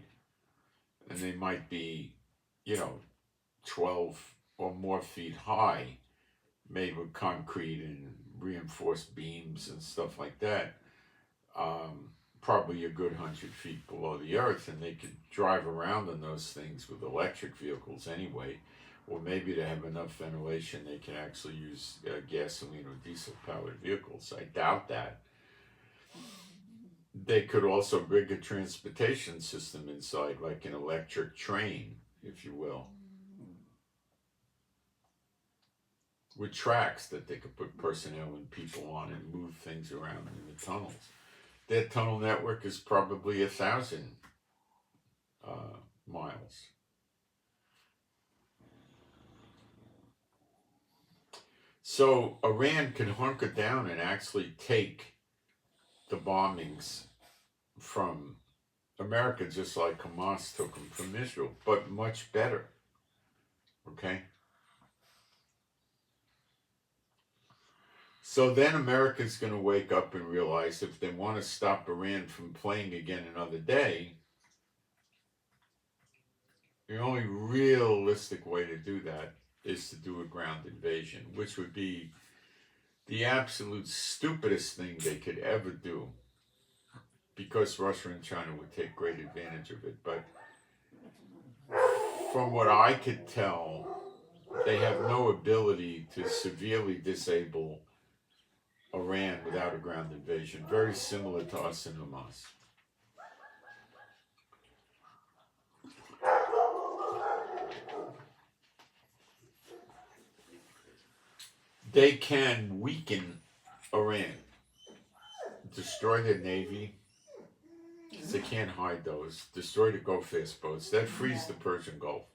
and they might be, 12 or more feet high, made with concrete and reinforced beams and stuff like that, probably a good 100 feet below the earth, and they could drive around on those things with electric vehicles anyway, or maybe to have enough ventilation they can actually use gasoline or diesel powered vehicles. I doubt that. They could also rig a transportation system inside, like an electric train, if you will, with tracks that they could put personnel and people on and move things around in the tunnels. Their tunnel network is probably 1,000 miles. So Iran could hunker down and actually take the bombings from America just like Hamas took them from Israel, but much better. Okay? So then America's going to wake up and realize if they want to stop Iran from playing again another day, the only realistic way to do that is to do a ground invasion, which would be the absolute stupidest thing they could ever do, because Russia and China would take great advantage of it. But from what I could tell, they have no ability to severely disable Iran without a ground invasion, very similar to us and Hamas. They can weaken Iran, destroy their navy, because they can't hide those, destroy the go-fast boats. That frees the Persian Gulf.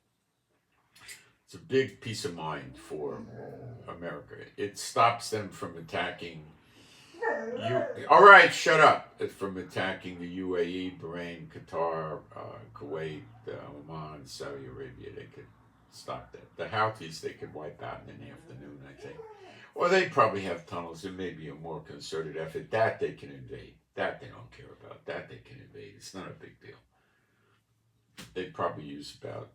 It's a big peace of mind for America. It stops them from attacking all right, shut up. From attacking the UAE, Bahrain, Qatar, Kuwait, Oman, Saudi Arabia. They could stop that. The Houthis they could wipe out in an afternoon, I think. Or they probably have tunnels. It may be a more concerted effort. That they can invade. That they don't care about. That they can invade. It's not a big deal. They'd probably use about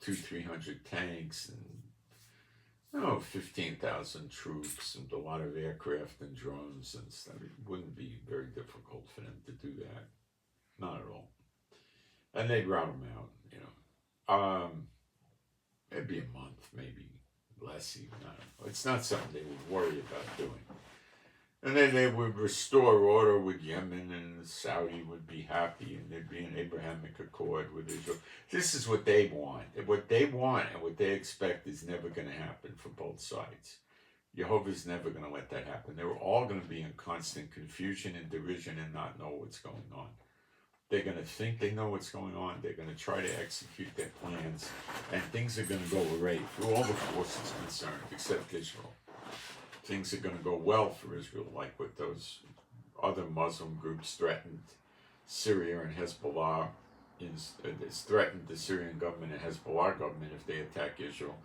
200-300 tanks and 15,000 troops and a lot of aircraft and drones and stuff. It wouldn't be very difficult for them to do that. Not at all. And they'd rout them out, it'd be a month, maybe less even. I don't know. It's not something they would worry about doing. And then they would restore order with Yemen, and Saudi would be happy, and there'd be an Abrahamic Accord with Israel. This is what they want. What they want and what they expect is never going to happen for both sides. Jehovah's never going to let that happen. They're all going to be in constant confusion and derision and not know what's going on. They're going to think they know what's going on. They're going to try to execute their plans, and things are going to go away through all the forces concerned, except Israel. Things are going to go well for Israel, like with those other Muslim groups threatened Syria and Hezbollah. It's threatened the Syrian government and Hezbollah government if they attack Israel.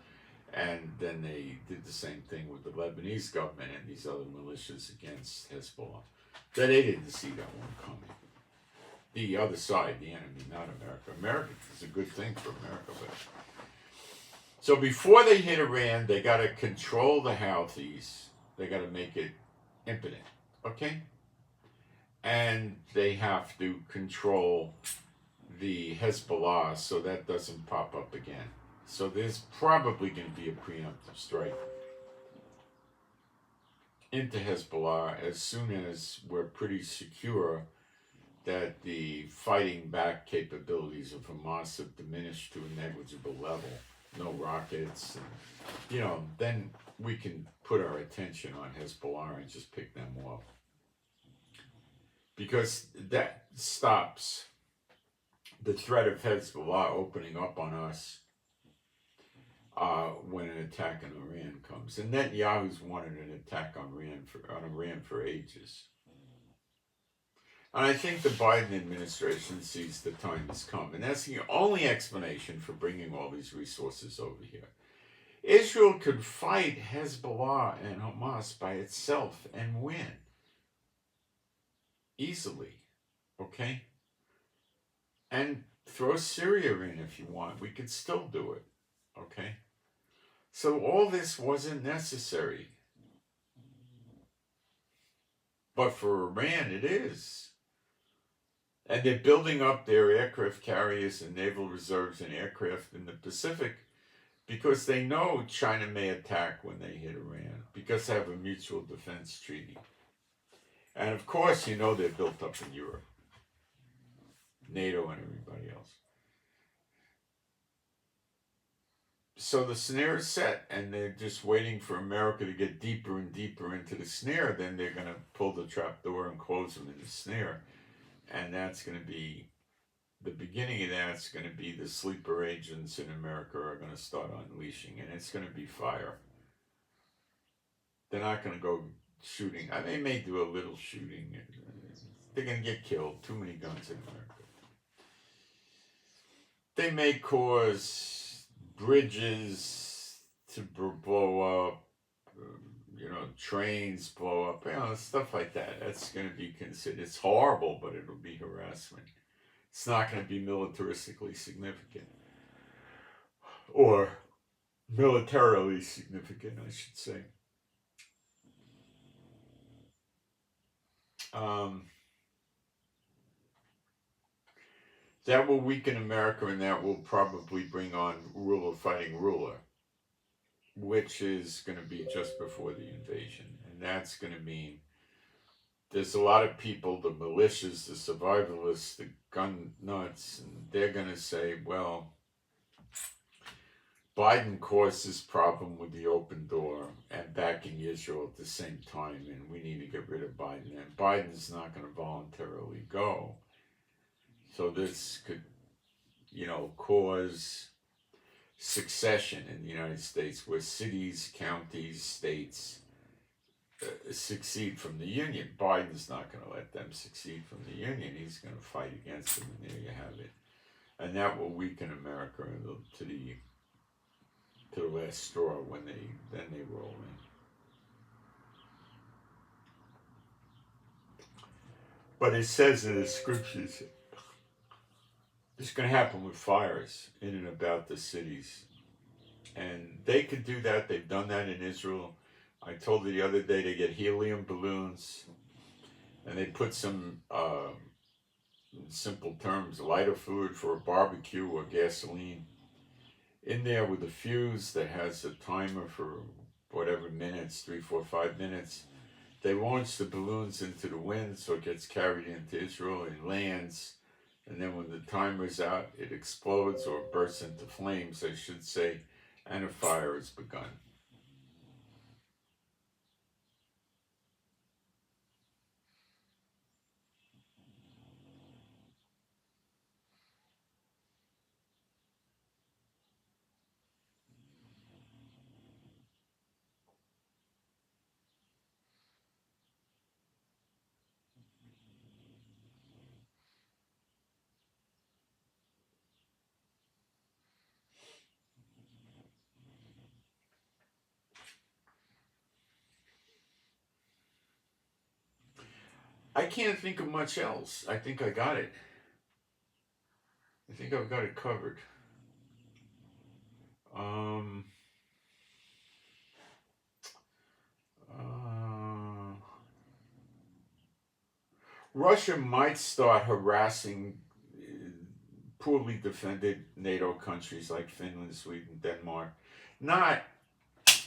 And then they did the same thing with the Lebanese government and these other militias against Hezbollah. They didn't see that one coming. The other side, the enemy, not America. America is a good thing for America. But so before they hit Iran, they got to control the Houthis. They got to make it impotent, okay? And they have to control the Hezbollah so that doesn't pop up again. So there's probably going to be a preemptive strike into Hezbollah as soon as we're pretty secure that the fighting back capabilities of Hamas have diminished to a negligible level. No rockets, and, then we can put our attention on Hezbollah and just pick them off. Because that stops the threat of Hezbollah opening up on us when an attack on Iran comes. And Netanyahu's wanted an attack on Iran for ages. And I think the Biden administration sees the time has come. And that's the only explanation for bringing all these resources over here. Israel could fight Hezbollah and Hamas by itself and win. easily, okay? And throw Syria in if you want. We could still do it, okay? So all this wasn't necessary. But for Iran, it is. And they're building up their aircraft carriers and naval reserves and aircraft in the Pacific because they know China may attack when they hit Iran because they have a mutual defense treaty. And of course, you know they're built up in Europe, NATO and everybody else. So the snare is set, and they're just waiting for America to get deeper and deeper into the snare. Then they're going to pull the trap door and close them in the snare. And that's going to be, the beginning of that's going to be the sleeper agents in America are going to start unleashing, and it's going to be fire. They're not going to go shooting. They may do a little shooting. They're going to get killed. Too many guns in America. They may cause bridges to blow up, trains blow up, stuff like that. That's going to be considered. It's horrible, but it'll be harassment. It's not going to be militaristically significant. Or militarily significant, I should say. That will weaken America, and that will probably bring on ruler fighting ruler, which is going to be just before the invasion. And that's going to mean there's a lot of people, the militias, the survivalists, the gun nuts, and they're going to say, well, Biden caused this problem with the open door and backing Israel at the same time, and we need to get rid of Biden. And Biden's not going to voluntarily go. So this could, cause succession in the United States where cities, counties, states succeed from the Union. Biden's not going to let them succeed from the Union. He's going to fight against them, and there you have it. And that will weaken America to the last straw when they roll in. But it says in the scriptures, it's going to happen with fires in and about the cities. And they could do that. They've done that in Israel. I told you the other day they get helium balloons and they put some, in simple terms, lighter fluid for a barbecue or gasoline in there with a fuse that has a timer for whatever minutes, 3, 4, 5 minutes. They launch the balloons into the wind so it gets carried into Israel and lands. And then when the timer's out, it explodes or bursts into flames, I should say, and a fire has begun. I can't think of much else. I think I got it. I think I've got it covered. Russia might start harassing poorly defended NATO countries like Finland, Sweden, Denmark. Not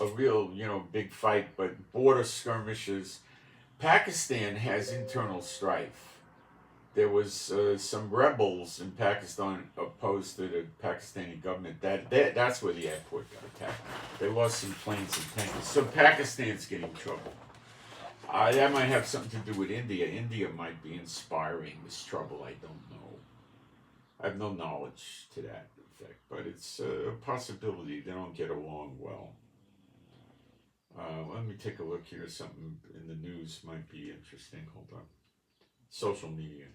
a real, big fight, but border skirmishes. Pakistan has internal strife. There was some rebels in Pakistan opposed to the Pakistani government. That's where the airport got attacked. They lost some planes and tankers. So Pakistan's getting trouble. That might have something to do with India. India might be inspiring this trouble. I don't know. I have no knowledge to that effect, but it's a possibility they don't get along well. Let me take a look here. Something in the news might be interesting. Hold on. Social media.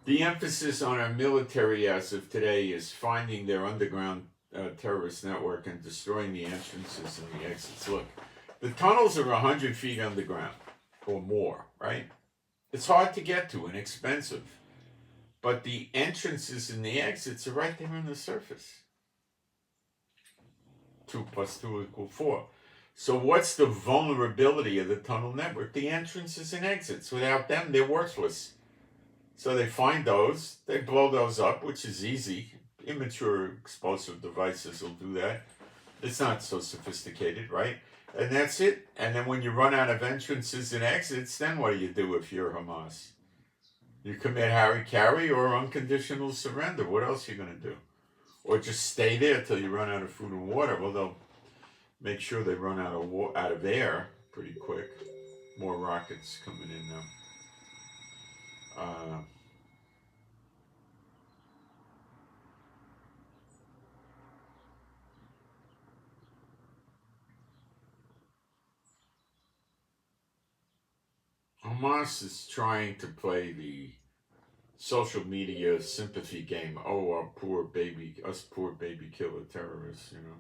The emphasis on our military as of today is finding their underground terrorist network and destroying the entrances and the exits. Look, the tunnels are 100 feet underground or more, right? It's hard to get to and expensive. But the entrances and the exits are right there on the surface. 2 + 2 = 4. So what's the vulnerability of the tunnel network? The entrances and exits. Without them, they're worthless. So they find those, they blow those up, which is easy. Immature explosive devices will do that. It's not so sophisticated, right? And that's it. And then when you run out of entrances and exits, then what do you do if you're Hamas? You commit harry-carry or unconditional surrender. What else are you going to do? Or just stay there till you run out of food and water. Well, they'll make sure they run out of air pretty quick. More rockets coming in now. Hamas is trying to play the social media sympathy game. Oh, our poor baby, us poor baby killer terrorists, you know.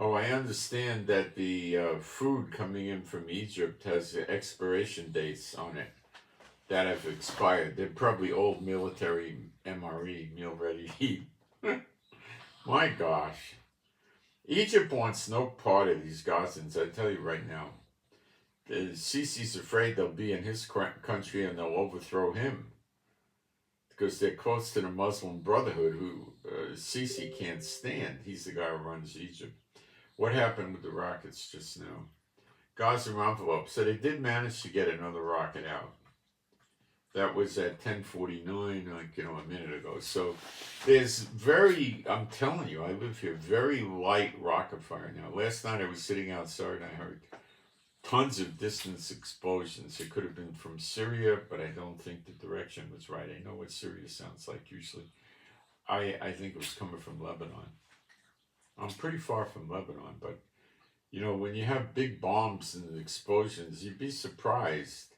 Oh, I understand that the food coming in from Egypt has expiration dates on it that have expired. They're probably old military MRE, meal ready to eat. My gosh. Egypt wants no part of these Gazans, I tell you right now. Sisi's afraid they'll be in his country and they'll overthrow him because they're close to the Muslim Brotherhood, who Sisi can't stand. He's the guy who runs Egypt. What happened with the rockets just now? Gaza envelope. So they did manage to get another rocket out. That was at 10:49, a minute ago. So there's I'm telling you, I live here, very light rocket fire now. Last night I was sitting outside and I heard tons of distance explosions. It could have been from Syria, but I don't think the direction was right. I know what Syria sounds like usually. I think it was coming from Lebanon. I'm pretty far from Lebanon, but when you have big bombs and explosions, you'd be surprised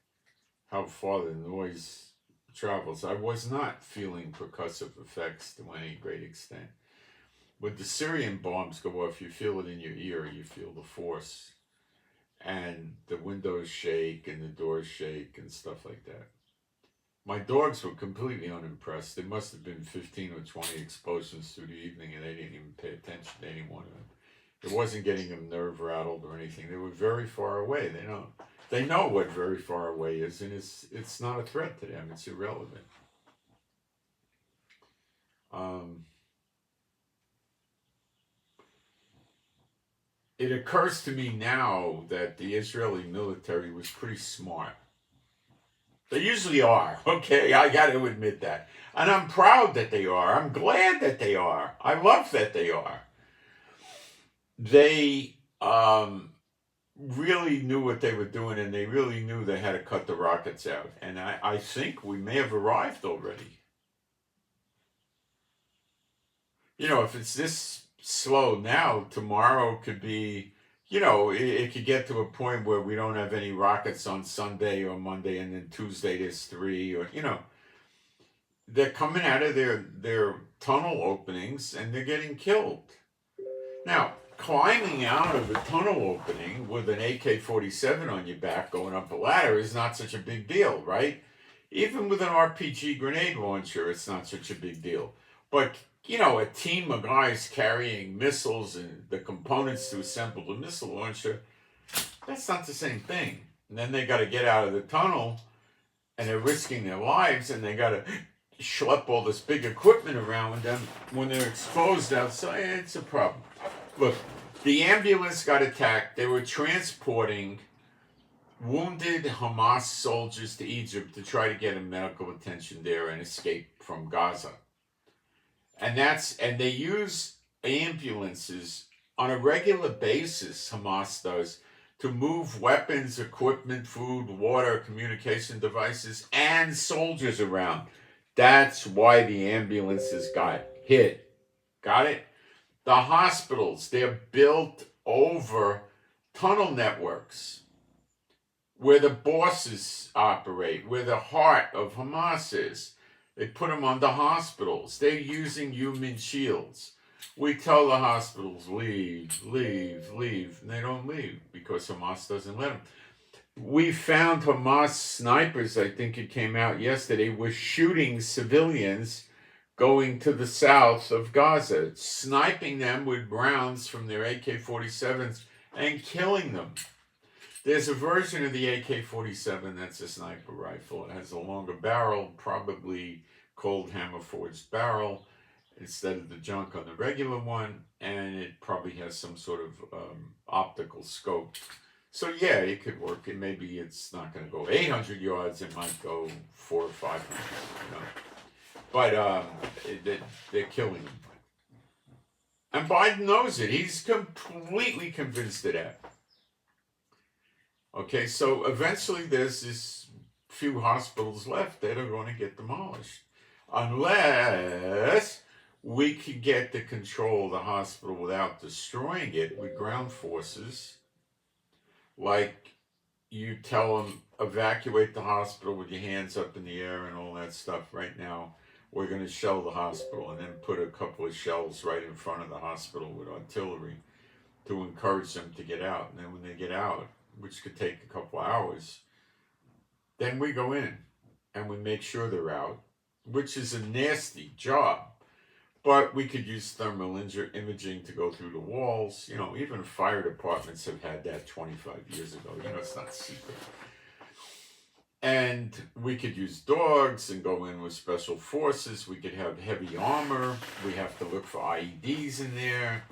how far the noise travels. I was not feeling percussive effects to any great extent. When the Syrian bombs go off, you feel it in your ear, you feel the force, and the windows shake and the doors shake and stuff like that. My dogs were completely unimpressed. There must have been 15 or 20 explosions through the evening, and they didn't even pay attention to any one of them. It wasn't getting them nerve rattled or anything. They were very far away. They know what very far away is, and it's not a threat to them. It's irrelevant. It occurs to me now that the Israeli military was pretty smart. They usually are, okay? I got to admit that. And I'm proud that they are. I'm glad that they are. I love that they are. They really knew what they were doing, and they really knew they had to cut the rockets out. And I think we may have arrived already. If it's this slow now, tomorrow could be... it could get to a point where we don't have any rockets on Sunday or Monday, and then Tuesday there's 3, or, they're coming out of their tunnel openings and they're getting killed. Now, climbing out of a tunnel opening with an AK-47 on your back going up a ladder is not such a big deal, right? Even with an RPG grenade launcher, it's not such a big deal. But a team of guys carrying missiles and the components to assemble the missile launcher, that's not the same thing. And then they got to get out of the tunnel, and they're risking their lives, and they got to schlep all this big equipment around with them when they're exposed outside. It's a problem. Look, the ambulance got attacked. They were transporting wounded Hamas soldiers to Egypt to try to get them medical attention there and escape from Gaza. And they use ambulances on a regular basis, Hamas does, to move weapons, equipment, food, water, communication devices, and soldiers around. That's why the ambulances got hit. Got it? The hospitals, they're built over tunnel networks where the bosses operate, where the heart of Hamas is. They put them under hospitals. They're using human shields. We tell the hospitals, leave, leave, leave. And they don't leave because Hamas doesn't let them. We found Hamas snipers, I think it came out yesterday, were shooting civilians going to the south of Gaza, sniping them with rounds from their AK-47s and killing them. There's a version of the AK-47 that's a sniper rifle. It has a longer barrel, probably cold hammer forged barrel instead of the junk on the regular one, and it probably has some sort of optical scope. So yeah, it could work. And maybe it's not going to go 800 yards. It might go 400 or 500. You know, but they're killing them. And Biden knows it. He's completely convinced of that. Okay, so eventually there's this few hospitals left that are going to get demolished. Unless we can get to control the hospital without destroying it with ground forces. Like you tell them, evacuate the hospital with your hands up in the air and all that stuff. Right now, we're going to shell the hospital and then put a couple of shells right in front of the hospital with artillery to encourage them to get out. And then when they get out, which could take a couple hours, then we go in and we make sure they're out, which is a nasty job. But we could use thermal imaging to go through the walls. You know, even fire departments have had that 25 years ago. You know, it's not secret. And we could use dogs and go in with special forces. We could have heavy armor. We have to look for IEDs in there.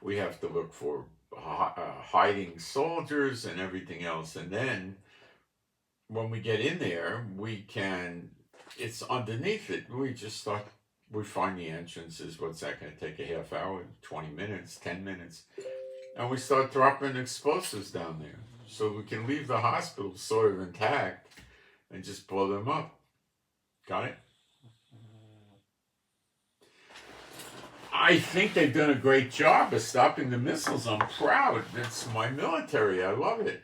We have to look for hiding soldiers and everything else. And then when we get in there, we can, it's underneath it. We just start, we find the entrances. What's that going to take? A half hour, 20 minutes, 10 minutes. And we start dropping explosives down there. So we can leave the hospital sort of intact and just blow them up. Got it? I think they've done a great job of stopping the missiles. I'm proud. It's my military. I love it.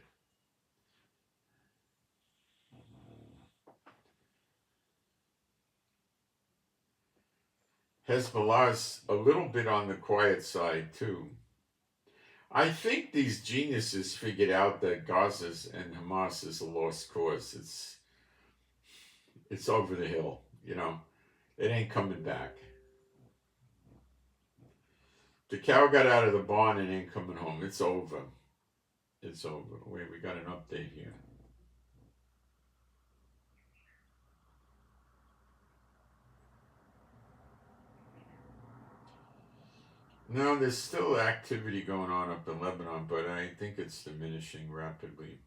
Hezbollah's a little bit on the quiet side, too. I think these geniuses figured out that Gaza's and Hamas is a lost cause. It's over the hill, you know. It ain't coming back. The cow got out of the barn and ain't coming home. It's over. It's over. Wait, we got an update here. No, there's still activity going on up in Lebanon, but I think it's diminishing rapidly.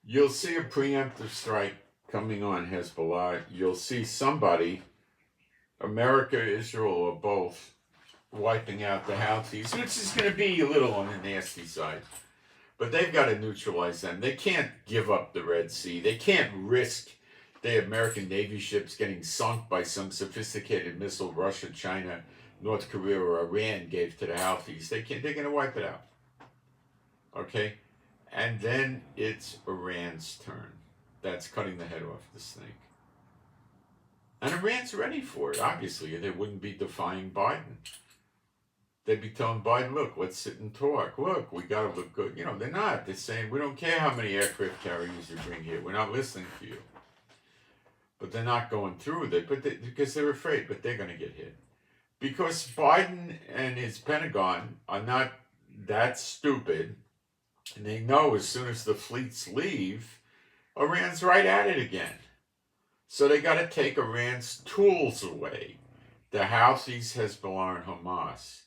You'll see a preemptive strike coming on Hezbollah. You'll see somebody, America, Israel, or both, wiping out the Houthis, which is going to be a little on the nasty side. But they've got to neutralize them. They can't give up the Red Sea. They can't risk the American Navy ships getting sunk by some sophisticated missile Russia, China, North Korea, or Iran gave to the Houthis. They're going to wipe it out. Okay? And then it's Iran's turn. That's cutting the head off the snake. And Iran's ready for it, obviously. They wouldn't be defying Biden. They'd be telling Biden, look, let's sit and talk. Look, we got to look good. You know, they're not. They're saying, we don't care how many aircraft carriers you bring here. We're not listening to you. But they're not going through with it because they're afraid, but they're going to get hit. Because Biden and his Pentagon are not that stupid. And they know as soon as the fleets leave, Iran's right at it again. So they got to take Iran's tools away. The Houthis, Hezbollah, and Hamas.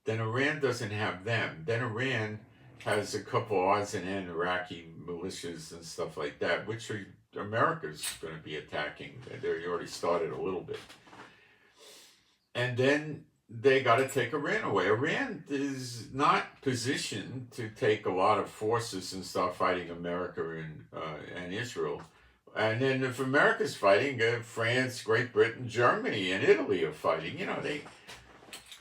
Then Iran doesn't have them. Then Iran has a couple odds and ends Iraqi militias and stuff like that, which America's going to be attacking. They already started a little bit. And then they got to take Iran away. Iran is not positioned to take a lot of forces and start fighting America and Israel. And then if America's fighting, France, Great Britain, Germany, and Italy are fighting.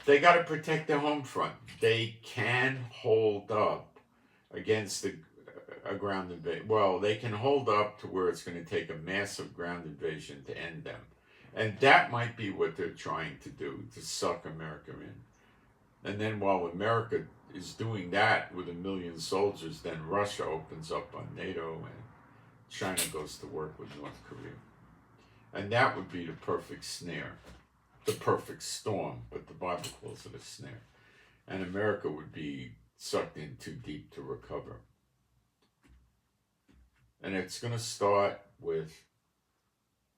They got to protect their home front. They can hold up against a ground invasion. Well, they can hold up to where it's going to take a massive ground invasion to end them. And that might be what they're trying to do, to suck America in. And then while America is doing that with 1 million soldiers, then Russia opens up on NATO and China goes to work with North Korea. And that would be the perfect snare, the perfect storm, but the Bible calls it a snare. And America would be sucked in too deep to recover. And it's going to start with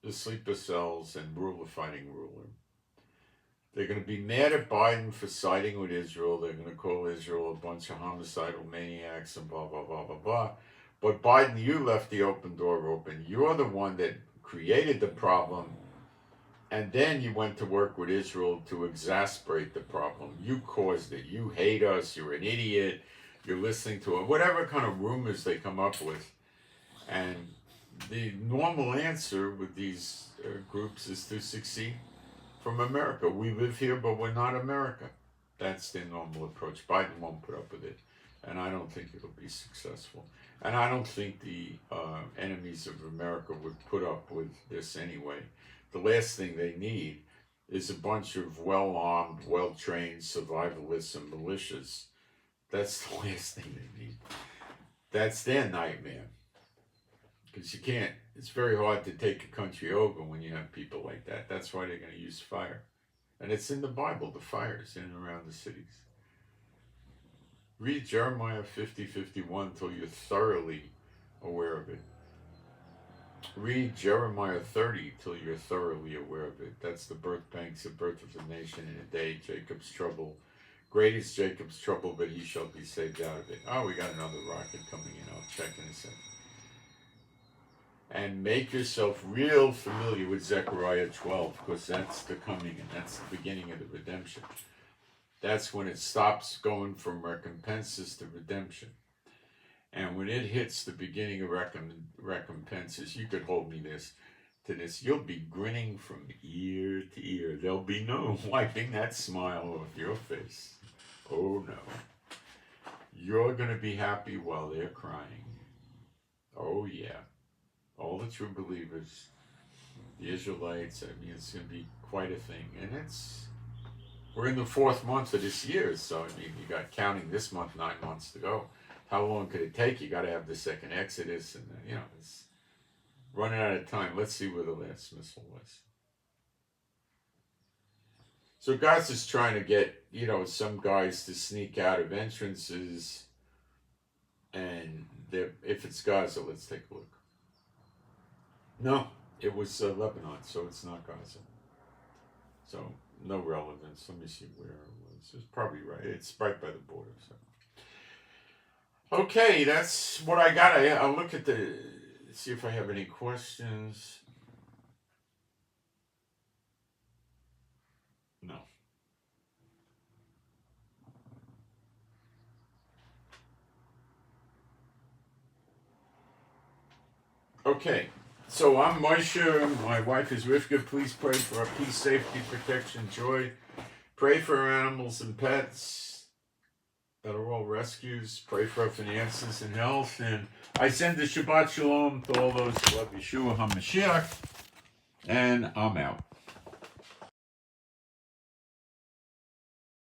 the sleeper cells and ruler fighting ruler. They're going to be mad at Biden for siding with Israel. They're going to call Israel a bunch of homicidal maniacs and blah, blah, blah, blah, blah. But Biden, you left the open door open. You're the one that created the problem. And then you went to work with Israel to exasperate the problem. You caused it. You hate us. You're an idiot. You're listening to it. Whatever kind of rumors they come up with. And the normal answer with these groups is to succeed from America. We live here, but we're not America. That's their normal approach. Biden won't put up with it. And I don't think it'll be successful. And I don't think the enemies of America would put up with this anyway. The last thing they need is a bunch of well-armed, well-trained survivalists and militias. That's the last thing they need. That's their nightmare. Because you can't, it's very hard to take a country over when you have people like that. That's why they're going to use fire. And it's in the Bible, the fires in and around the cities. Read Jeremiah 50:51 until you're thoroughly aware of it. Read Jeremiah 30 till you're thoroughly aware of it. That's the birth pangs, the birth of the nation in a day, Jacob's trouble. Great is Jacob's trouble, but he shall be saved out of it. Oh, we got another rocket coming in. I'll check in a second. And make yourself real familiar with Zechariah 12, because that's the coming and that's the beginning of the redemption. That's when it stops going from recompenses to redemption. And when it hits the beginning of recompenses, you could hold me to this, you'll be grinning from ear to ear. There'll be no wiping that smile off your face. Oh no. You're going to be happy while they're crying. Oh yeah. All the true believers, the Israelites, I mean, it's going to be quite a thing. And we're in the 4th month of this year, so I mean, you got counting this month, 9 months to go. How long could it take? You got to have the second Exodus, and it's running out of time. Let's see where the last missile was. So God's just trying to get, some guys to sneak out of entrances, and if it's Gaza, let's take a look. No, it was Lebanon, so it's not Gaza. So no relevance. Let me see where it was. It's probably right. It's right by the border. So okay, that's what I got. I'll look at see if I have any questions. No. Okay. So I'm Moshe, my wife is Rivka. Please pray for our peace, safety, protection, joy. Pray for our animals and pets that are all rescues. Pray for our finances and health. And I send the Shabbat Shalom to all those who love Yeshua HaMashiach. And I'm out.